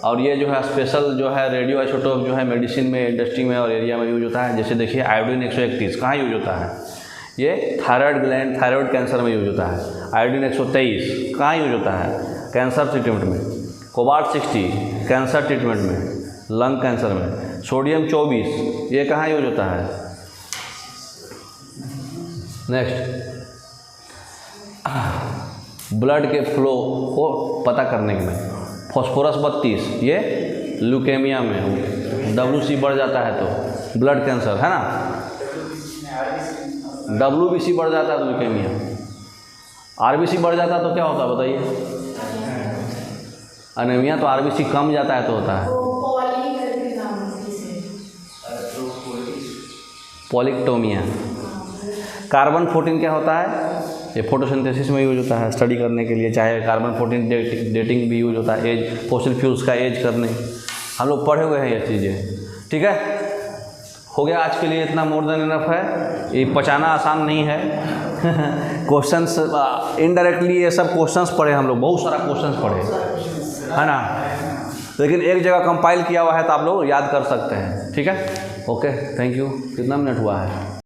और ये जो है स्पेशल जो है रेडियो आइसोटोप जो है मेडिसिन में, इंडस्ट्री में और एरिया में यूज होता है। जैसे देखिए आयोडीन 131 कहाँ यूज होता है, ये थायराइड ग्लैंड, थायराइड कैंसर में यूज होता है। आयोडीन 123 कहाँ यूज होता है, कैंसर ट्रीटमेंट में। कोबाल्ट 60 कैंसर ट्रीटमेंट में, लंग कैंसर में। सोडियम 24 ये कहाँ यूज होता है। नेक्स्ट ब्लड के फ्लो को पता करने में। फॉस्फोरस 32 ये ल्यूकेमिया में, WC बढ़ जाता है तो ब्लड कैंसर, है ना। WBC बढ़ जाता है तो ल्यूकेमिया। RBC बढ़ जाता है तो क्या होता है बताइए, अनेमिया। तो RBC कम जाता है तो होता है पॉलिक्टोमिया। कार्बन 14 क्या होता है, ये फोटोसिंथेसिस में यूज होता है स्टडी करने के लिए, चाहे कार्बन 14 डेटिंग भी यूज होता है, एज फॉसिल फ्यूल्स का एज करने, हम लोग पढ़े हुए हैं ये चीज़ें, ठीक है। हो गया आज के लिए इतना, मोर देन इनफ है। ये पचाना आसान नहीं है क्वेश्चंस इनडायरेक्टली ये सब क्वेश्चंस पढ़े हम लोग, बहुत सारा क्वेश्चंस पढ़े, है ना, लेकिन एक जगह कंपाइल किया हुआ है तो आप लोग याद कर सकते हैं, ठीक है। Okay, thank you. कितना मिनट हुआ है।